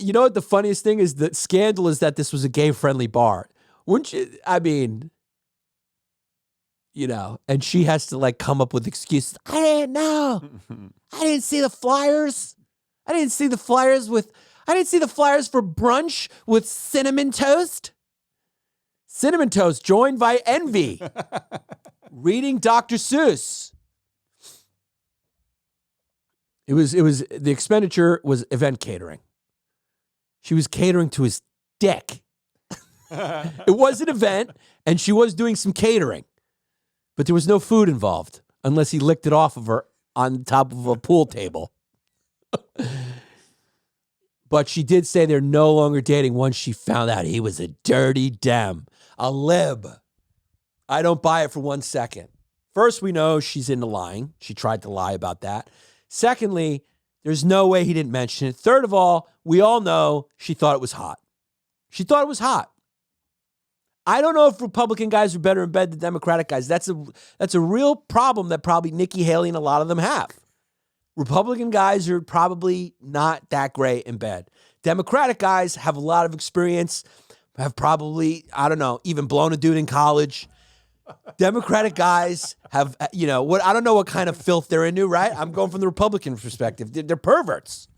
You know what the funniest thing is? The scandal is that this was a gay-friendly bar. Wouldn't you? I mean, you know, and she has to come up with excuses. I didn't know. I didn't see the flyers. I didn't see the flyers for brunch with cinnamon toast. Cinnamon Toast joined by Envy, reading Dr. Seuss. The expenditure was event catering. She was catering to his dick. It was an event, and she was doing some catering, but there was no food involved unless he licked it off of her on top of a pool table. But she did say they're no longer dating once she found out he was a dirty Dem, a lib. I don't buy it for 1 second. First, we know she's into lying. She tried to lie about that. Secondly, there's no way he didn't mention it. Third of all, we all know she thought it was hot. She thought it was hot. I don't know if Republican guys are better in bed than Democratic guys. That's a real problem that probably Nikki Haley and a lot of them have. Republican guys are probably not that great in bed. Democratic guys have a lot of experience, have probably, I don't know, even blown a dude in college. Democratic guys have, I don't know what kind of filth they're into, right? I'm going from the Republican perspective. They're perverts.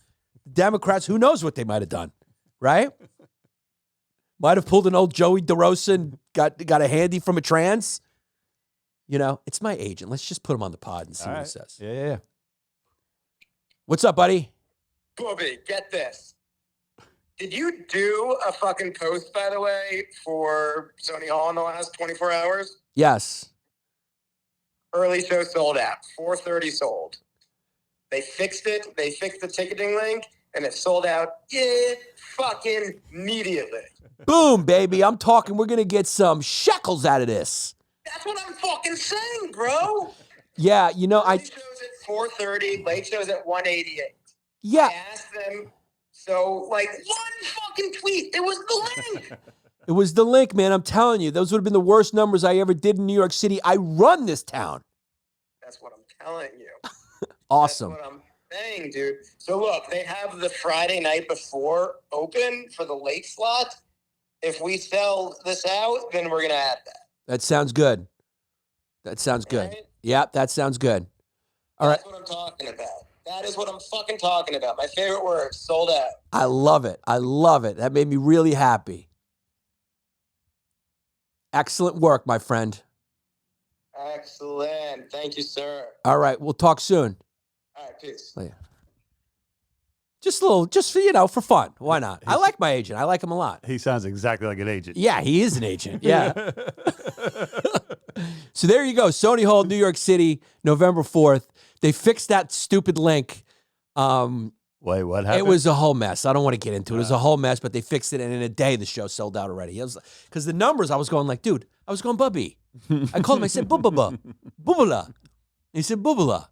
Democrats, who knows what they might have done, right? Might have pulled an old Joey DeRosa and got a handy from a trans. It's my agent. Let's just put him on the pod and see what he says. Yeah. What's up, buddy? Bobby, get this. Did you do a fucking post, by the way, for Sony Hall in the last 24 hours? Yes. Early show sold out. 4:30 sold. They fixed it. They fixed the ticketing link, and it sold out fucking immediately. Boom, baby. I'm talking we're going to get some shekels out of this. That's what I'm fucking saying, bro. Yeah, Early shows at 4:30, late shows at 188. Yeah. I asked them, so, one fucking tweet. It was the link. It was the link, man. I'm telling you, those would have been the worst numbers I ever did in New York City. I run this town. That's what I'm telling you. Awesome. That's what I'm saying, dude. So, look, they have the Friday night before open for the late slot. If we sell this out, then we're going to add that. That sounds good. That sounds good. Right? Yeah, that sounds good. All right. That's what I'm talking about. That is what I'm fucking talking about. My favorite word, sold out. I love it. I love it. That made me really happy. Excellent work, my friend. Excellent. Thank you, sir. All right. We'll talk soon. All right, peace. Yeah. For fun. Why not? I like my agent. I like him a lot. He sounds exactly like an agent. Yeah, he is an agent. Yeah. So there you go. Sony Hall, New York City, November 4th. They fixed that stupid link. Wait, what happened? It was a whole mess. I don't want to get into it. It was a whole mess, but they fixed it, and in a day, the show sold out already. Because the numbers, I was going like, dude, I was going Bubby. I called him. I said, Bubba, Bubala. He said, Bubala.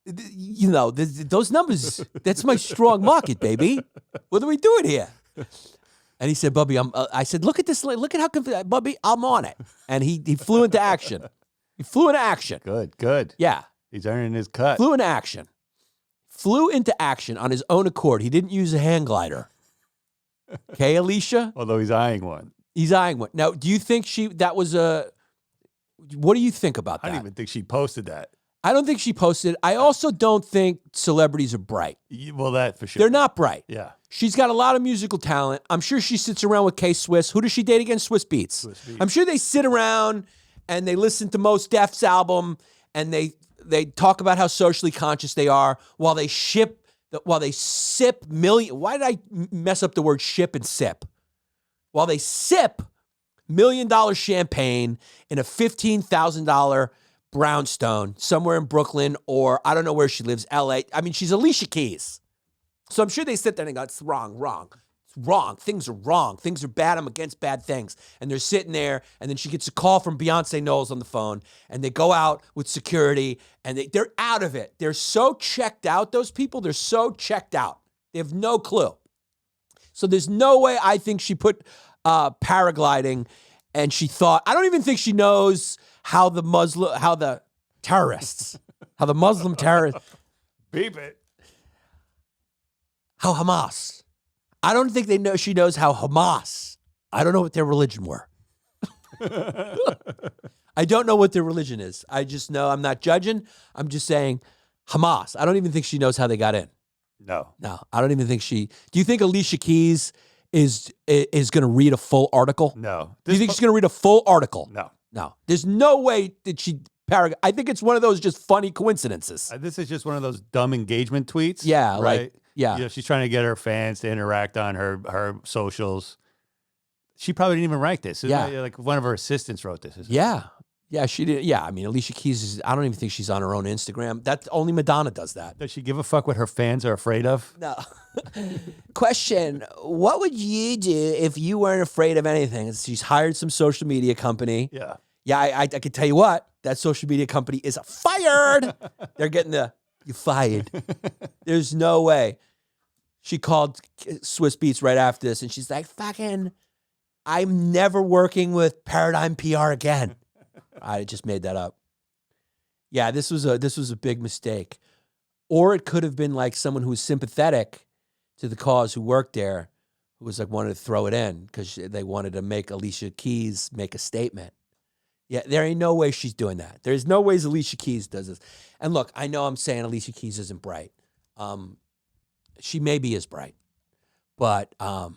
Those numbers, that's my strong market, baby. What are we doing here? And he said, Bubby, I said, look at this. Look at how, Bubby, I'm on it. And he flew into action. He flew into action. Good. Yeah. He's earning his cut. Flew into action. Flew into action on his own accord. He didn't use a hang glider. Okay, Alicia? Although he's eyeing one. He's eyeing one. Now, do you think what do you think about that? I don't even think she posted that. I don't think she posted. I also don't think celebrities are bright. Well, that for sure. They're not bright. Yeah. She's got a lot of musical talent. I'm sure she sits around with K-Swiss. Who does she date again? Swiss Beats. I'm sure they sit around and they listen to Mos Def's album and they talk about how socially conscious they are while they sip million. Why did I mess up the word ship and sip? While they sip $1 million champagne in a $15,000 brownstone somewhere in Brooklyn, or I don't know where she lives, LA. I mean, she's Alicia Keys. So I'm sure they sit there and go, it's wrong. It's wrong. Things are wrong. Things are bad. I'm against bad things. And they're sitting there, and then she gets a call from Beyonce Knowles on the phone, and they go out with security, and they're out of it. They're so checked out, those people. They're so checked out. They have no clue. So there's no way I think she put paragliding, and she thought, I don't even think she knows how the Muslim terrorists, Beep it. how Hamas. I don't think she knows how Hamas. I don't know what their religion were. I don't know what their religion is. I just know, I'm not judging. I'm just saying Hamas. I don't even think she knows how they got in. No, I don't even think do you think Alicia Keys is going to read a full article? No. Do you think she's going to read a full article? No. There's no way that she I think it's one of those just funny coincidences. This is just one of those dumb engagement tweets. Yeah, right? Yeah. She's trying to get her fans to interact on her socials. She probably didn't even write this. Yeah. Like one of her assistants wrote this. Yeah. Yeah, she did. Yeah, I mean, Alicia Keys is, I don't even think she's on her own Instagram. Only Madonna does that. Does she give a fuck what her fans are afraid of? No. Question, what would you do if you weren't afraid of anything? She's hired some social media company. Yeah. Yeah, I can tell you what, that social media company is fired. They're getting you fired. There's no way. She called Swiss Beats right after this, and she's like, fucking, I'm never working with Paradigm PR again. I just made that up. Yeah, this was a big mistake. Or it could have been like someone who was sympathetic to the cause who worked there, who was like wanted to throw it in because they wanted to make Alicia Keys make a statement. Yeah, there ain't no way she's doing that. There's no ways Alicia Keys does this. And look, I know I'm saying Alicia Keys isn't bright. She maybe is bright, but not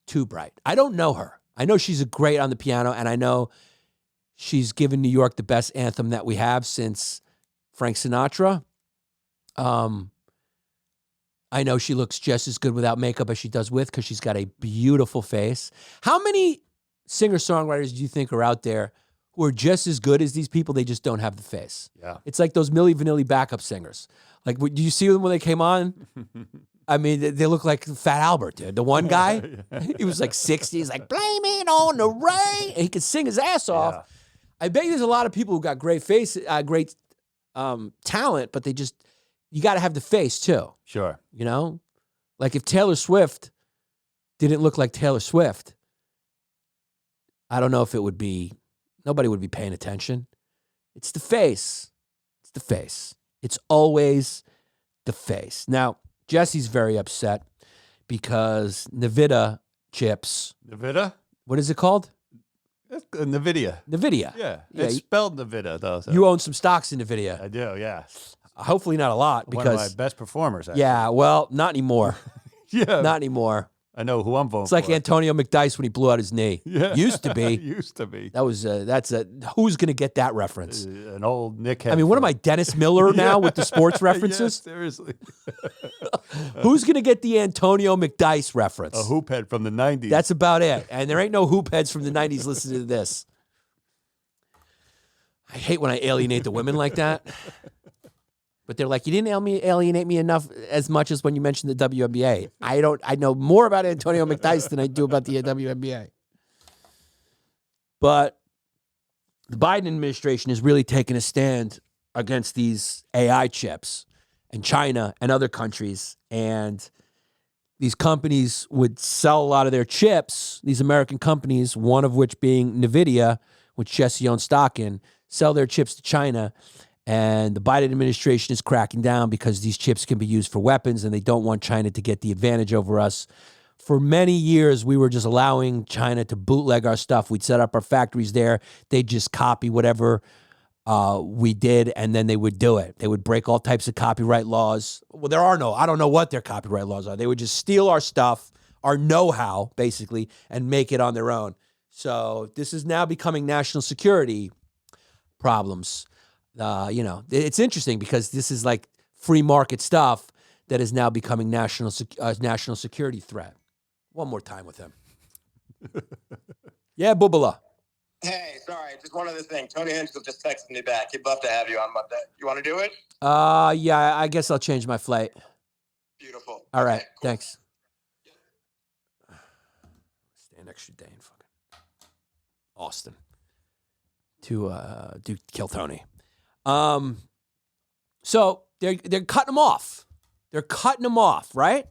too bright. I don't know her. I know she's great on the piano, and I know she's given New York the best anthem that we have since Frank Sinatra. I know she looks just as good without makeup as she does with, because she's got a beautiful face. How many singer-songwriters do you think are out there who are just as good as these people? They just don't have the face. Yeah. It's like those Milli Vanilli backup singers. Like, do you see them when they came on? I mean, they look like Fat Albert, dude. The one guy, he was like 60. He's like, blame it on the rain. And he could sing his ass off. Yeah. I bet there's a lot of people who got great face, great talent, but you got to have the face too. Sure. You know? Like if Taylor Swift didn't look like Taylor Swift, I don't know if nobody would be paying attention. It's the face. It's the face. It's always the face. Now, Jesse's very upset because NVIDIA chips. NVIDIA? What is it called? NVIDIA. NVIDIA. Yeah. Yeah, It's spelled NVIDIA, though. So. You own some stocks in NVIDIA. I do, yeah. Hopefully not a lot, because one of my best performers, actually. yeah, well, not anymore. Yeah. Not anymore. I know who I'm voting It's like for. Antonio McDice when he blew out his knee. Yeah. Used to be. Used to be. That's who's going to get that reference? An old Nick. I mean, what am I, Dennis Miller now with the sports references? Yeah, seriously. Who's going to get the Antonio McDice reference? A hoop head from the 90s. That's about it. And there ain't no hoop heads from the 90s listening to this. I hate when I alienate the women like that. But they're like, you didn't alienate me enough as much as when you mentioned the WNBA. I know more about Antonio McDice than I do about the WNBA. But the Biden administration is really taking a stand against these AI chips, and China and other countries. And these companies would sell a lot of their chips, these American companies, one of which being NVIDIA, which Jesse owns stock in, sell their chips to China. And the Biden administration is cracking down because these chips can be used for weapons, and they don't want China to get the advantage over us. For many years, we were just allowing China to bootleg our stuff. We'd set up our factories there. They'd just copy whatever we did, and then they would do it. They would break all types of copyright laws. Well, I don't know what their copyright laws are. They would just steal our stuff, our know-how, basically, and make it on their own. So this is now becoming national security problems. It's interesting because this is like free market stuff that is now becoming national security threat. One more time with him. Yeah, Bubala. Hey, sorry, just one other thing. Tony Henschel just texted me back. He'd love to have you on Monday. You want to do it? Yeah, I guess I'll change my flight. Beautiful. All right, Okay, cool. thanks. Stay an extra day in fucking Austin to kill Tony. So they're cutting them off. They're cutting them off, right?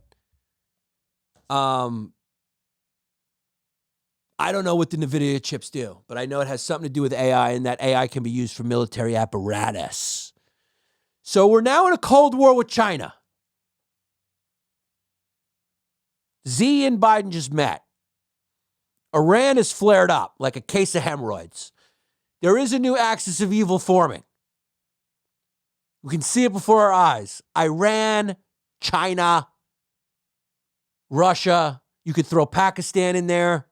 I don't know what the NVIDIA chips do, but I know it has something to do with AI, and that AI can be used for military apparatus. So we're now in a Cold War with China. Xi and Biden just met. Iran has flared up like a case of hemorrhoids. There is a new axis of evil forming. We can see it before our eyes. Iran, China, Russia. You could throw Pakistan in there.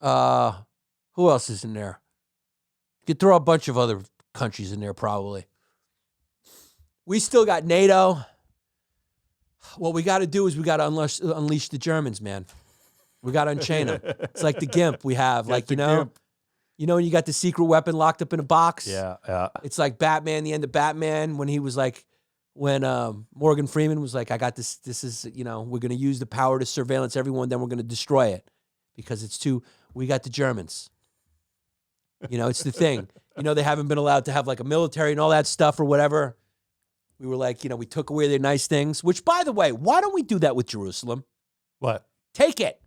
Who else is in there? You could throw a bunch of other countries in there probably. We still got NATO. What we got to do is we got to unleash the Germans, man. We got to unchain them. It's like the GIMP we have. Got Like, the you know, GIMP. you know when you got the secret weapon locked up in a box? Yeah. It's like Batman, the end of Batman, when he was like, when Morgan Freeman was like, I got this, you know, we're going to use the power to surveillance everyone, then we're going to destroy it because we got the Germans. You know, it's the thing. You know, they haven't been allowed to have like a military and all that stuff or whatever. We were like, you know, we took away their nice things, which, by the way, why don't we do that with Jerusalem? What? Take it.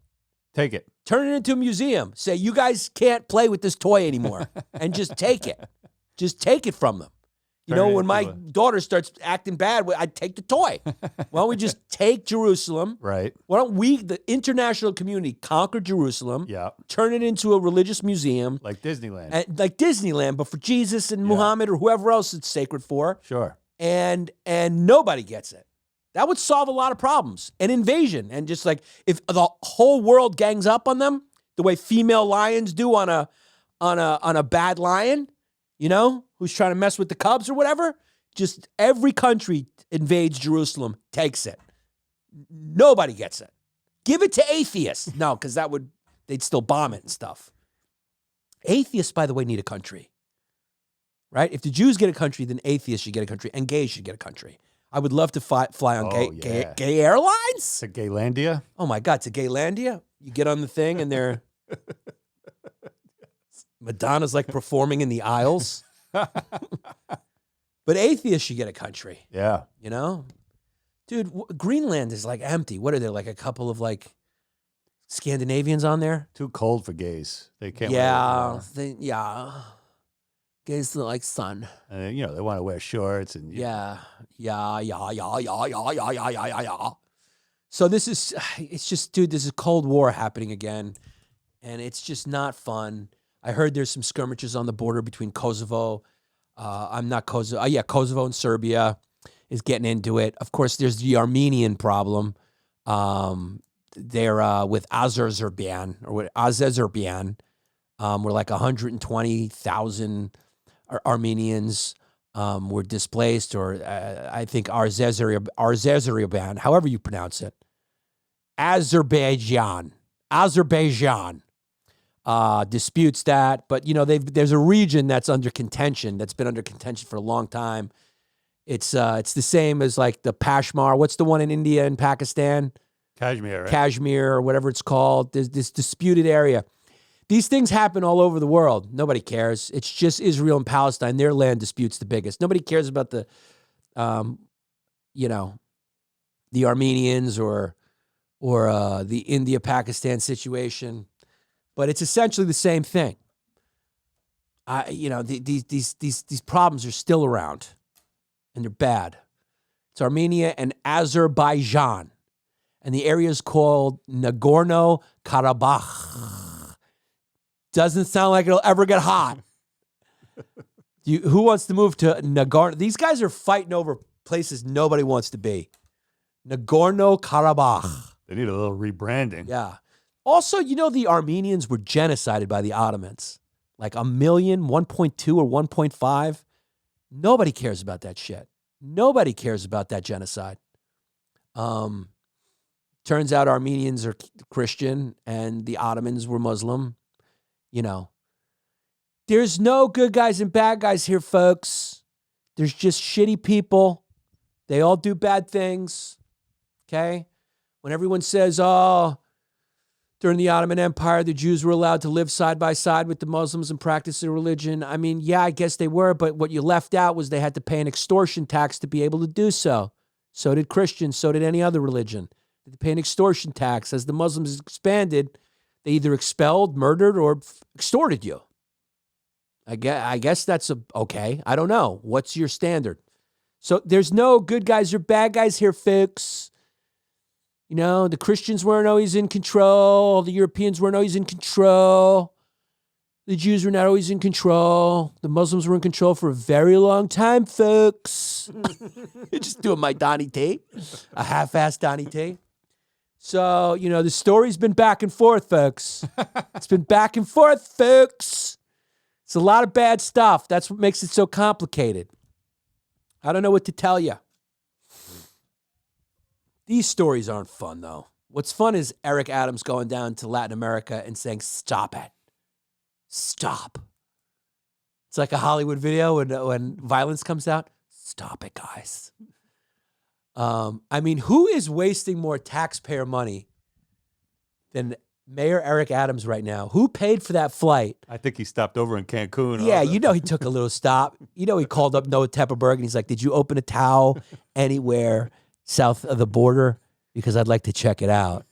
Take it. Turn it into a museum. Say, you guys can't play with this toy anymore. And just take it. Just take it from them. You know, when my daughter starts acting bad, I'd take the toy. Why don't we just take Jerusalem? Right. Why don't we, the international community, conquer Jerusalem? Yeah. Turn it into a religious museum. Like Disneyland. Like Disneyland, but for Jesus and Muhammad or whoever else it's sacred for. Sure. And nobody gets it. That would solve a lot of problems. An invasion. And just like if the whole world gangs up on them, the way female lions do on a bad lion, you know, who's trying to mess with the cubs or whatever, just every country invades Jerusalem, takes it. Nobody gets it. Give it to atheists. No, because they'd still bomb it and stuff. Atheists, by the way, need a country. Right? If the Jews get a country, then atheists should get a country, and gays should get a country. I would love to fly on gay airlines. To Gaylandia? Oh my God, to Gaylandia? You get on the thing and they're Madonna's like performing in the aisles. But atheists should get a country. Yeah. You know? Dude, Greenland is like empty. What are there, like a couple of like Scandinavians on there? Too cold for gays. They can't Yeah. wear Gays look like sun. you know, they want to wear shorts and Yeah. So it's just, dude, this is Cold War happening again. And it's just not fun. I heard there's some skirmishes on the border between Kosovo. Kosovo and Serbia is getting into it. Of course, there's the Armenian problem. They're with Azerbaijan. Where like 120,000 Armenians were displaced, or I think Azerbaijan, however you pronounce it. Azerbaijan disputes that, but you know there's a region that's under contention, that's been under contention for a long time. It's the same as like the Peshawar. What's the one in India and Pakistan? Kashmir, right? Kashmir or whatever it's called. There's this disputed area. These things happen all over the world. Nobody cares. It's just Israel and Palestine. Their land dispute's the biggest. Nobody cares about the, the Armenians or the India-Pakistan situation. But it's essentially the same thing. These problems are still around, and they're bad. It's Armenia and Azerbaijan, and the area is called Nagorno-Karabakh. Doesn't sound like it'll ever get hot. Who wants to move to Nagorno? These guys are fighting over places nobody wants to be. Nagorno-Karabakh. They need a little rebranding. Yeah. Also, you know, the Armenians were genocided by the Ottomans. Like 1 million, 1.2 or 1.5. Nobody cares about that shit. Nobody cares about that genocide. Turns out Armenians are Christian and the Ottomans were Muslim. You know, there's no good guys and bad guys here, folks. There's just shitty people. They all do bad things. Okay? When everyone says, oh, during the Ottoman Empire, the Jews were allowed to live side by side with the Muslims and practice their religion. I mean, yeah, I guess they were, but what you left out was they had to pay an extortion tax to be able to do so. So did Christians, so did any other religion. They had to pay an extortion tax. As the Muslims expanded, they either expelled, murdered, or extorted you. I guess that's okay. I don't know. What's your standard? So there's no good guys or bad guys here, folks. You know, the Christians weren't always in control. The Europeans weren't always in control. The Jews were not always in control. The Muslims were in control for a very long time, folks. Just doing my Donnie T. A half-assed Donnie T. So, you know, the story's been back and forth, folks. It's been back and forth, folks. It's a lot of bad stuff. That's what makes it so complicated. I don't know what to tell you. These stories aren't fun, though. What's fun is Eric Adams going down to Latin America and saying, stop it. Stop. It's like a Hollywood video when violence comes out. Stop it, guys. I mean, who is wasting more taxpayer money than Mayor Eric Adams right now? Who paid for that flight? I think he stopped over in Cancun. Yeah, you know he took a little stop. You know he called up Noah Tepperberg and he's like, did you open a towel anywhere south of the border? Because I'd like to check it out.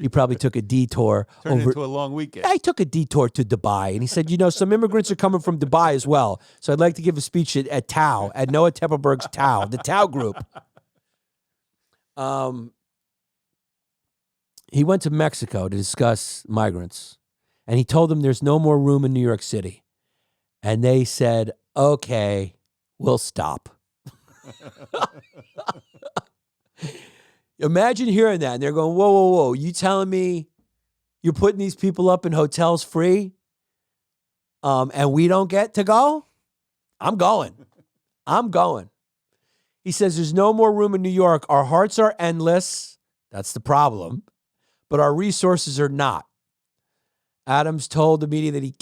He probably took a detour. Turned into a long weekend. I took a detour to Dubai. And he said, you know, some immigrants are coming from Dubai as well. So I'd like to give a speech at Tao, at Noah Tepperberg's Tao, the Tao group. He went to Mexico to discuss migrants, and he told them there's no more room in New York City. And they said, okay, we'll stop. Imagine hearing that, and they're going, whoa, whoa, whoa, you telling me you're putting these people up in hotels free, and we don't get to go? I'm going. I'm going. He says there's no more room in New York. Our hearts are endless. That's the problem. But our resources are not. Adams told the media that he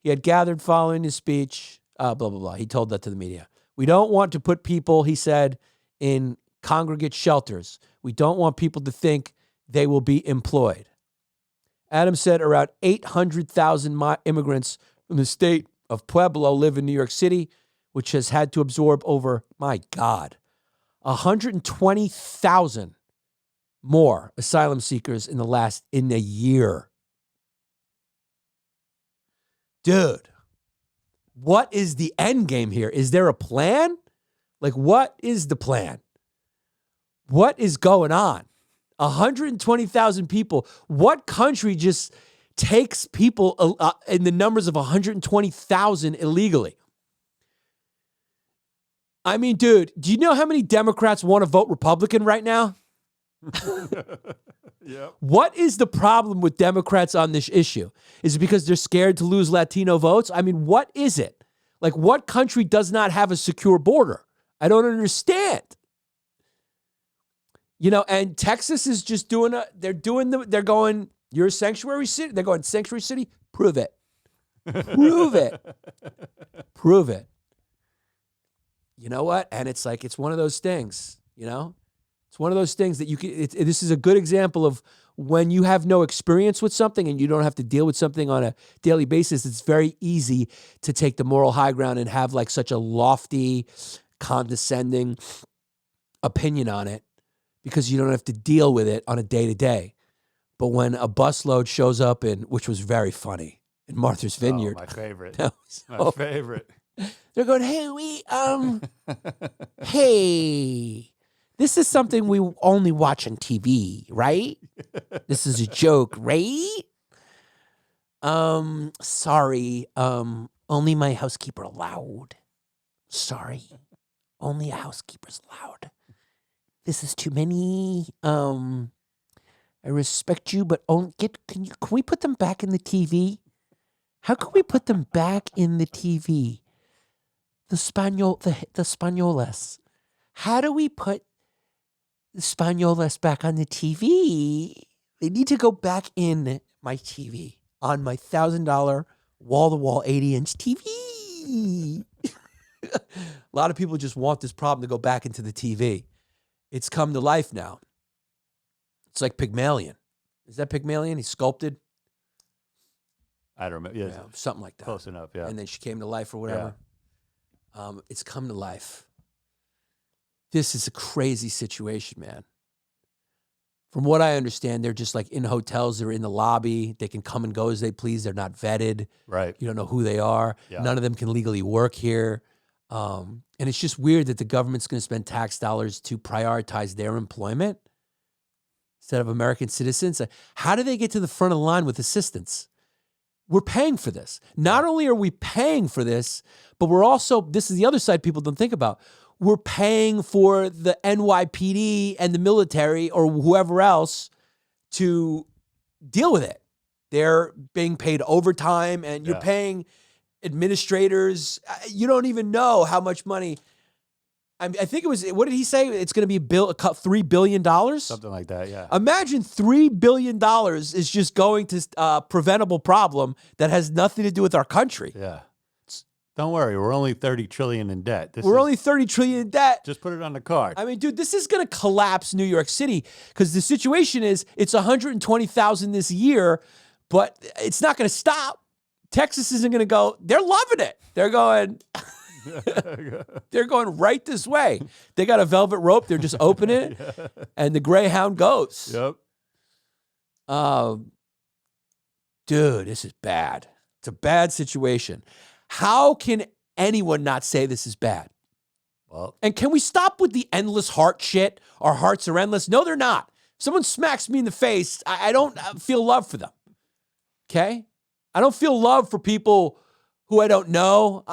had gathered following his speech, blah, blah, blah. He told that to the media. We don't want to put people, he said, in congregate shelters. We don't want people to think they will be employed. Adams said around 800,000 immigrants from the state of Pueblo live in New York City, which has had to absorb over, my God, 120,000 more asylum seekers in a year. Dude, what is the end game here? Is there a plan? Like, what is the plan? What is going on? 120,000 people. What country just takes people in the numbers of 120,000 illegally? I mean, dude, do you know how many Democrats want to vote Republican right now? Yep. What is the problem with Democrats on this issue? Is it because they're scared to lose Latino votes? I mean, what is it? Like, what country does not have a secure border? I don't understand. You know, and Texas is just they're going, you're a sanctuary city. They're going, sanctuary city? Prove it. Prove it. Prove it. You know what? And it's like, it's one of those things, you know? It's one of those things that you can, this is a good example of when you have no experience with something and you don't have to deal with something on a daily basis. It's very easy to take the moral high ground and have like such a lofty, condescending opinion on it because you don't have to deal with it on a day-to-day. But when a busload shows up which was very funny, in Martha's Vineyard. Oh, my favorite. My favorite. They're going, hey, this is something we only watch on TV, right? This is a joke, right? Sorry, only my housekeeper allowed. Sorry, only a housekeeper's allowed. This is too many. I respect you, but can we put them back in the TV? How can we put them back in the TV? The Españoles. How do we put the Españoles back on the TV? They need to go back in my TV, on my $1,000 wall-to-wall 80-inch TV. A lot of people just want this problem to go back into the TV. It's come to life now. It's like Pygmalion. Is that Pygmalion? He's sculpted? I don't remember. Yeah, something like that. Close enough, yeah. And then she came to life or whatever. Yeah. It's come to life. This is a crazy situation, man. From what I understand, they're just like in hotels. They're in the lobby. They can come and go as they please. They're not vetted. Right. You don't know who they are. Yeah. None of them can legally work here. And it's just weird that the government's going to spend tax dollars to prioritize their employment instead of American citizens. How do they get to the front of the line with assistance? We're paying for this. Not only are we paying for this, but we're also, this is the other side people don't think about, we're paying for the NYPD and the military or whoever else to deal with it. They're being paid overtime and you're paying administrators. You don't even know how much money. I think it was, what did he say? It's going to be $3 billion? Something like that, yeah. Imagine $3 billion is just going to a preventable problem that has nothing to do with our country. Yeah. Don't worry, we're only 30 trillion in debt. We're only 30 trillion in debt. Just put it on the card. I mean, dude, this is going to collapse New York City because the situation is it's 120,000 this year, but it's not going to stop. Texas isn't going to go. They're loving it. They're going. They're going right this way. They got a velvet rope. They're just opening it, and the Greyhound goes. Yep. Dude, this is bad. It's a bad situation. How can anyone not say this is bad? Well, and can we stop with the endless heart shit? Our hearts are endless. No, they're not. If someone smacks me in the face, I don't feel love for them. Okay? I don't feel love for people who I don't know.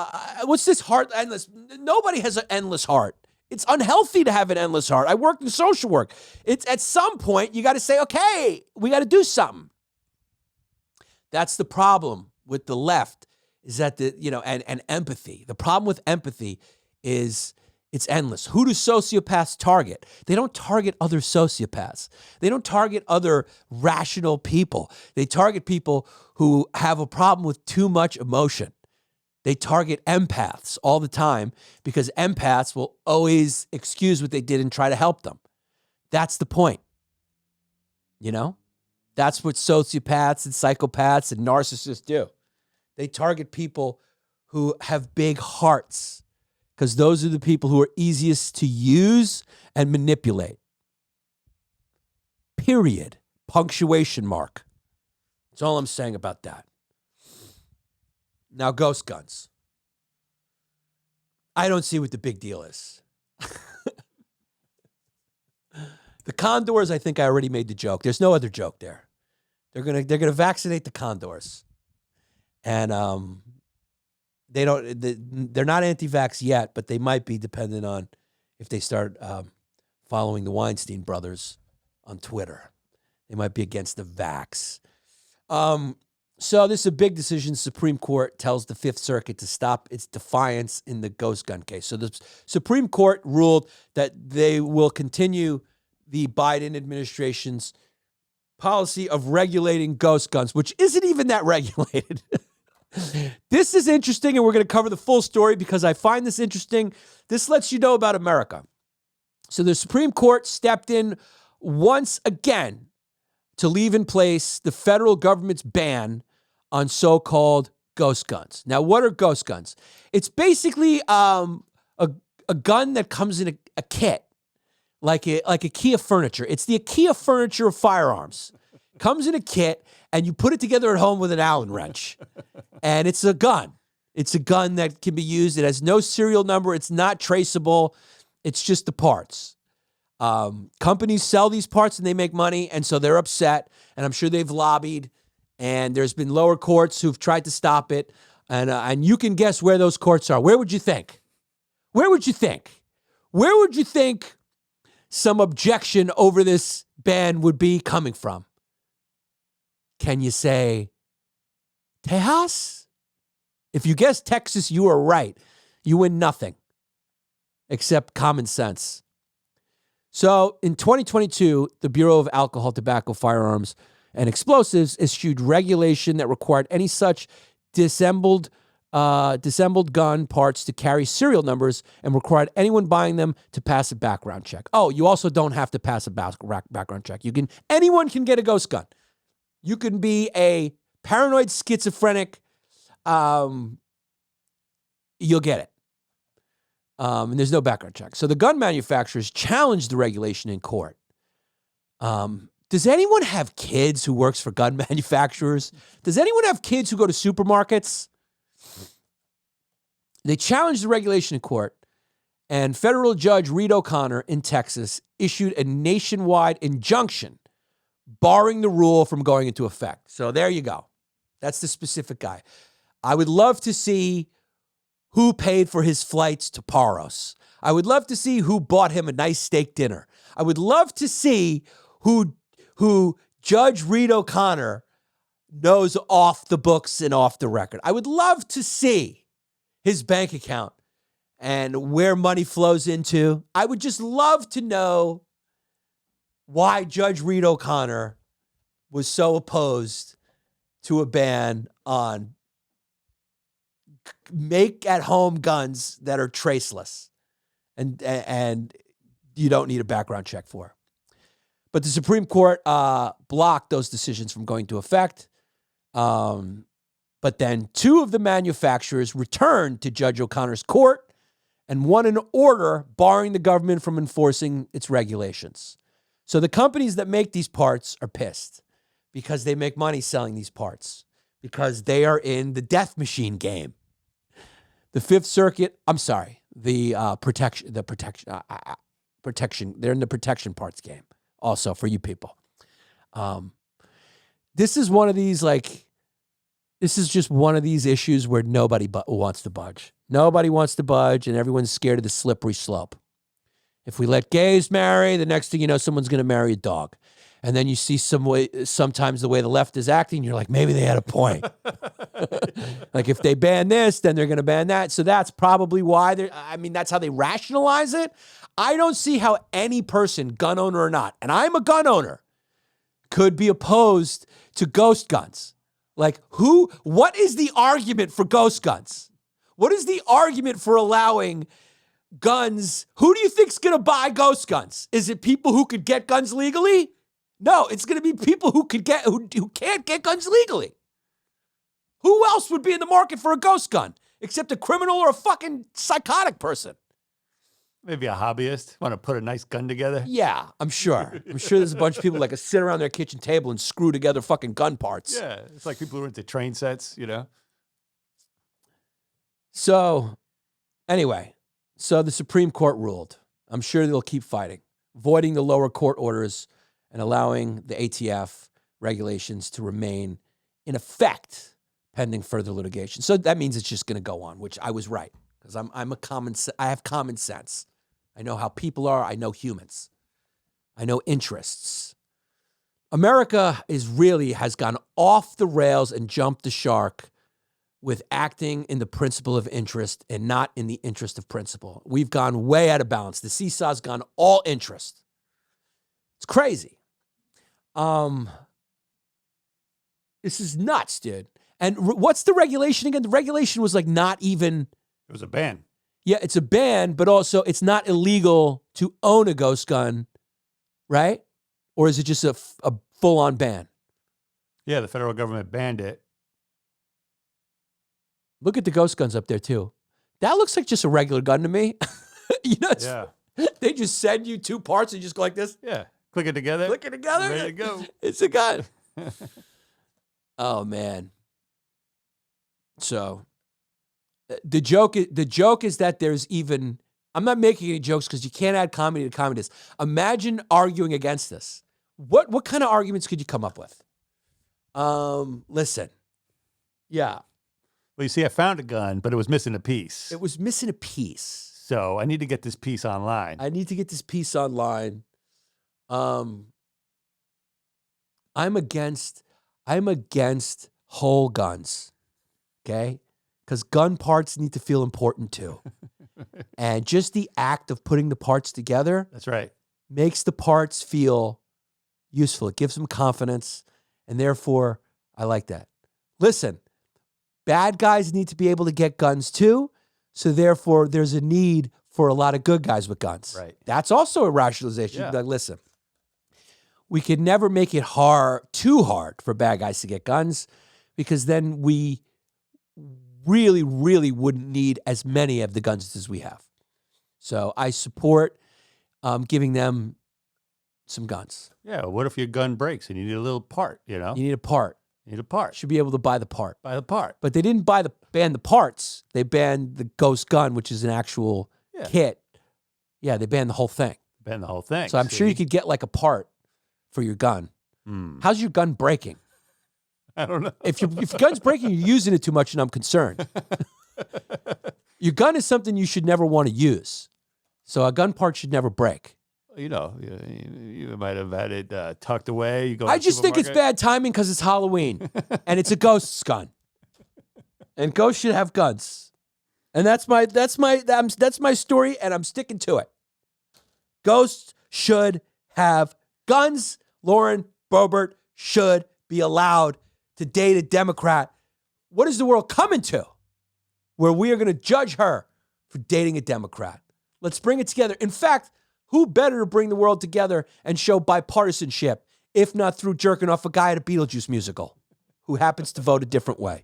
What's this heart endless? Nobody has an endless heart. It's unhealthy to have an endless heart. I work in social work. It's at some point you got to say, okay, we got to do something. That's the problem with the left. Is that and empathy. The problem with empathy is it's endless. Who do sociopaths target? They don't target other sociopaths. They don't target other rational people. They target people who have a problem with too much emotion. They target empaths all the time because empaths will always excuse what they did and try to help them. That's the point. That's what sociopaths and psychopaths and narcissists do. They target people who have big hearts because those are the people who are easiest to use and manipulate. Period. Punctuation mark. That's all I'm saying about that. Now, ghost guns. I don't see what the big deal is. The condors, I think I already made the joke. There's no other joke there. They're gonna vaccinate the condors. And they're not anti-vax yet, but they might be depending on if they start following the Weinstein brothers on Twitter. They might be against the vax. So this is a big decision. Supreme Court tells the Fifth Circuit to stop its defiance in the ghost gun case. So the Supreme Court ruled that they will continue the Biden administration's policy of regulating ghost guns, which isn't even that regulated. This is interesting, and we're going to cover the full story because I find this interesting. This lets you know about America. So the Supreme Court stepped in once again to leave in place the federal government's ban on so-called ghost guns. Now, what are ghost guns? It's basically a gun that comes in a kit, like IKEA furniture. It's the IKEA furniture of firearms. Comes in a kit, and you put it together at home with an Allen wrench. And it's a gun. It's a gun that can be used. It has no serial number. It's not traceable. It's just the parts. Companies sell these parts and they make money, and so they're upset. And I'm sure they've lobbied, and there's been lower courts who've tried to stop it. And you can guess where those courts are. Where would you think? Where would you think? Where would you think some objection over this ban would be coming from? Can you say Tejas? If you guess Texas, you are right. You win nothing except common sense. So in 2022, the Bureau of Alcohol, Tobacco, Firearms, and Explosives issued regulation that required any such disassembled gun parts to carry serial numbers and required anyone buying them to pass a background check. Oh, you also don't have to pass a background check. Anyone can get a ghost gun. You can be a paranoid schizophrenic. You'll get it. And there's no background check. So the gun manufacturers challenged the regulation in court. Does anyone have kids who works for gun manufacturers? Does anyone have kids who go to supermarkets? They challenged the regulation in court, and federal judge Reed O'Connor in Texas issued a nationwide injunction barring the rule from going into effect. So there you go. That's the specific guy. I would love to see who paid for his flights to Paros. I would love to see who bought him a nice steak dinner. I would love to see who Judge Reed O'Connor knows off the books and off the record. I would love to see his bank account and where money flows into. I would just love to know why Judge Reed O'Connor was so opposed to a ban on make-at-home guns that are traceless and you don't need a background check for. But the Supreme Court blocked those decisions from going into effect. But then 2 of the manufacturers returned to Judge O'Connor's court and won an order barring the government from enforcing its regulations. So the companies that make these parts are pissed because they make money selling these parts because they are in the death machine game. The Fifth Circuit, protection, they're in the protection parts game also for you people. This is just one of these issues where nobody wants to budge. Nobody wants to budge, and everyone's scared of the slippery slope. If we let gays marry, the next thing you know, someone's going to marry a dog. And then you see sometimes the way the left is acting, you're like, maybe they had a point. Like if they ban this, then they're going to ban that. So that's probably why that's how they rationalize it. I don't see how any person, gun owner or not, and I'm a gun owner, could be opposed to ghost guns. Like what is the argument for ghost guns? What is the argument for allowing guns? Who do you think's going to buy ghost guns? Is it people who could get guns legally? No, it's going to be people who can't get guns legally. Who else would be in the market for a ghost gun except a criminal or a fucking psychotic person? Maybe a hobbyist. Want to put a nice gun together? Yeah, I'm sure. I'm sure there's a bunch of people that sit around their kitchen table and screw together fucking gun parts. Yeah, it's like people who are into train sets, you know? So, anyway, the Supreme Court ruled. I'm sure they'll keep fighting, voiding the lower court orders and allowing the ATF regulations to remain in effect pending further litigation. So that means it's just going to go on, which I was right because I have common sense. I know how people are. I know humans. I know interests. America has gone off the rails and jumped the shark with acting in the principle of interest and not in the interest of principle. We've gone way out of balance. The seesaw's gone all interest. It's crazy. This is nuts, dude. And what's the regulation again? The regulation was not even... It was a ban. Yeah, it's a ban, but also it's not illegal to own a ghost gun, right? Or is it just a full-on ban? Yeah, the federal government banned it. Look at the ghost guns up there, too. That looks like just a regular gun to me. Yeah. They just send you 2 parts and you just go like this. Yeah. Click it together. Ready to go. It's a gun. Oh, man. So the joke is that there's even, I'm not making any jokes because you can't add comedy to comedy. Imagine arguing against this. What kind of arguments could you come up with? Listen. Yeah. Well, you see, I found a gun, but it was missing a piece. It was missing a piece. So I need to get this piece online. I'm against whole guns, okay? Because gun parts need to feel important too. And just the act of putting the parts together That's right. makes the parts feel useful. It gives them confidence, and therefore, I like that. Listen, bad guys need to be able to get guns too, so therefore, there's a need for a lot of good guys with guns. Right. That's also a rationalization. Yeah. Like, listen, we could never make it too hard for bad guys to get guns because then we really, really wouldn't need as many of the guns as we have. So I support giving them some guns. Yeah. What if your gun breaks and you need a little part, you know? You need a part. You need a part. Should be able to buy the part. Buy the part. But they didn't ban the parts. They banned the ghost gun, which is an actual kit. Yeah, they banned the whole thing. Ban the whole thing. So I'm sure you could get like a part for your gun. How's your gun breaking? I don't know. If your gun's breaking, you're using it too much, and I'm concerned. Your gun is something you should never want to use. So a gun part should never break. You know, you might have had it tucked away. You go. I just think it's bad timing because it's Halloween and it's a ghost's gun. And ghosts should have guns. And that's my story, and I'm sticking to it. Ghosts should have guns. Lauren Boebert should be allowed to date a Democrat. What is the world coming to where we are going to judge her for dating a Democrat? Let's bring it together. In fact, who better to bring the world together and show bipartisanship, if not through jerking off a guy at a Beetlejuice musical who happens to vote a different way?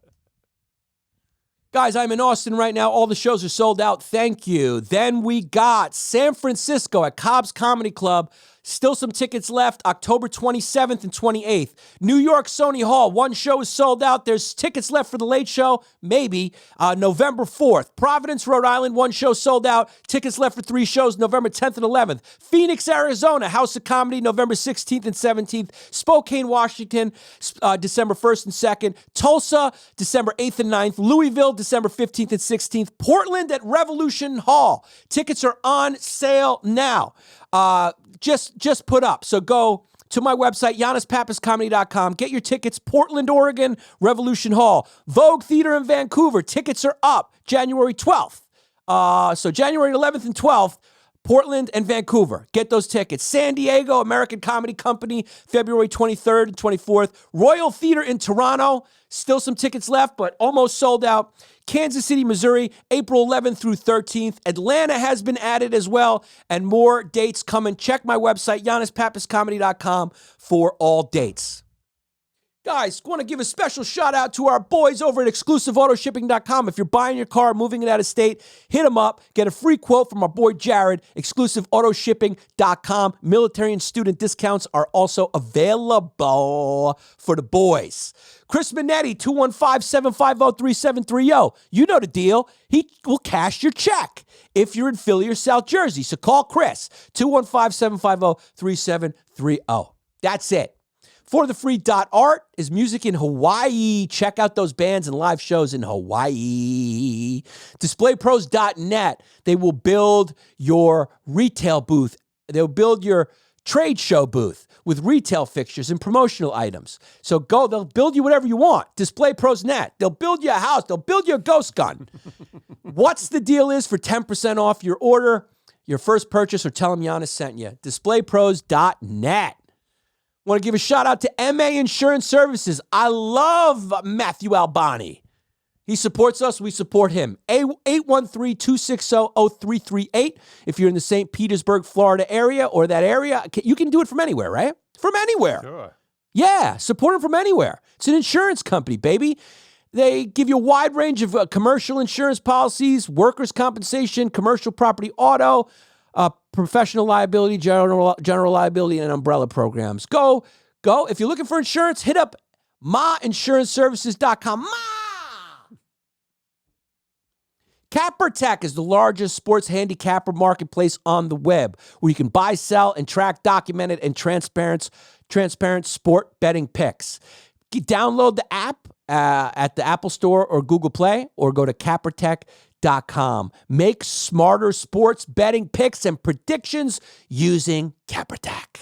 Guys, I'm in Austin right now. All the shows are sold out. Thank you. Then we got San Francisco at Cobb's Comedy Club. Still some tickets left, October 27th and 28th. New York, Sony Hall. One show is sold out. There's tickets left for the late show, maybe. November 4th. Providence, Rhode Island. One show sold out. Tickets left for 3 shows, November 10th and 11th. Phoenix, Arizona. House of Comedy, November 16th and 17th. Spokane, Washington, December 1st and 2nd. Tulsa, December 8th and 9th. Louisville, December 15th and 16th. Portland at Revolution Hall. Tickets are on sale now. Just put up. So go to my website, YannisPappasComedy.com. Get your tickets. Portland, Oregon, Revolution Hall. Vogue Theater in Vancouver. Tickets are up January 12th. So January 11th and 12th, Portland and Vancouver. Get those tickets. San Diego, American Comedy Company, February 23rd and 24th. Royal Theater in Toronto. Still some tickets left, but almost sold out. Kansas City, Missouri, April 11th through 13th. Atlanta has been added as well, and more dates coming. Check my website, YannisPappasComedy.com, for all dates. Guys, want to give a special shout out to our boys over at ExclusiveAutoShipping.com. If you're buying your car, moving it out of state, hit them up. Get a free quote from our boy Jared, ExclusiveAutoShipping.com. Military and student discounts are also available for the boys. Chris Minetti, 215-750-3730. You know the deal. He will cash your check if you're in Philly or South Jersey. So call Chris, 215-750-3730. That's it. For the free .art is music in Hawaii. Check out those bands and live shows in Hawaii. DisplayPros.net. They will build your retail booth. They'll build your trade show booth with retail fixtures and promotional items. So go, they'll build you whatever you want. DisplayPros.net. They'll build you a house. They'll build you a ghost gun. What's the deal is for 10% off your order, your first purchase, or tell them Yannis sent you. DisplayPros.net. Want to give a shout out to MA Insurance Services. I love Matthew Albani. He supports us. We support him. 813-260-0338. If you're in the St. Petersburg, Florida area or that area, you can do it from anywhere, right? From anywhere. Sure. Yeah, support him from anywhere. It's an insurance company, baby. They give you a wide range of commercial insurance policies, workers' compensation, commercial property auto, professional liability, general liability, and umbrella programs. Go. If you're looking for insurance, hit up mainsuranceservices.com. Ma! Capper Tech is the largest sports handicapper marketplace on the web, where you can buy, sell, and track documented and transparent sport betting picks. Download the app at the Apple Store or Google Play, or go to cappertech.com. Make smarter sports betting picks and predictions using Capper Tech.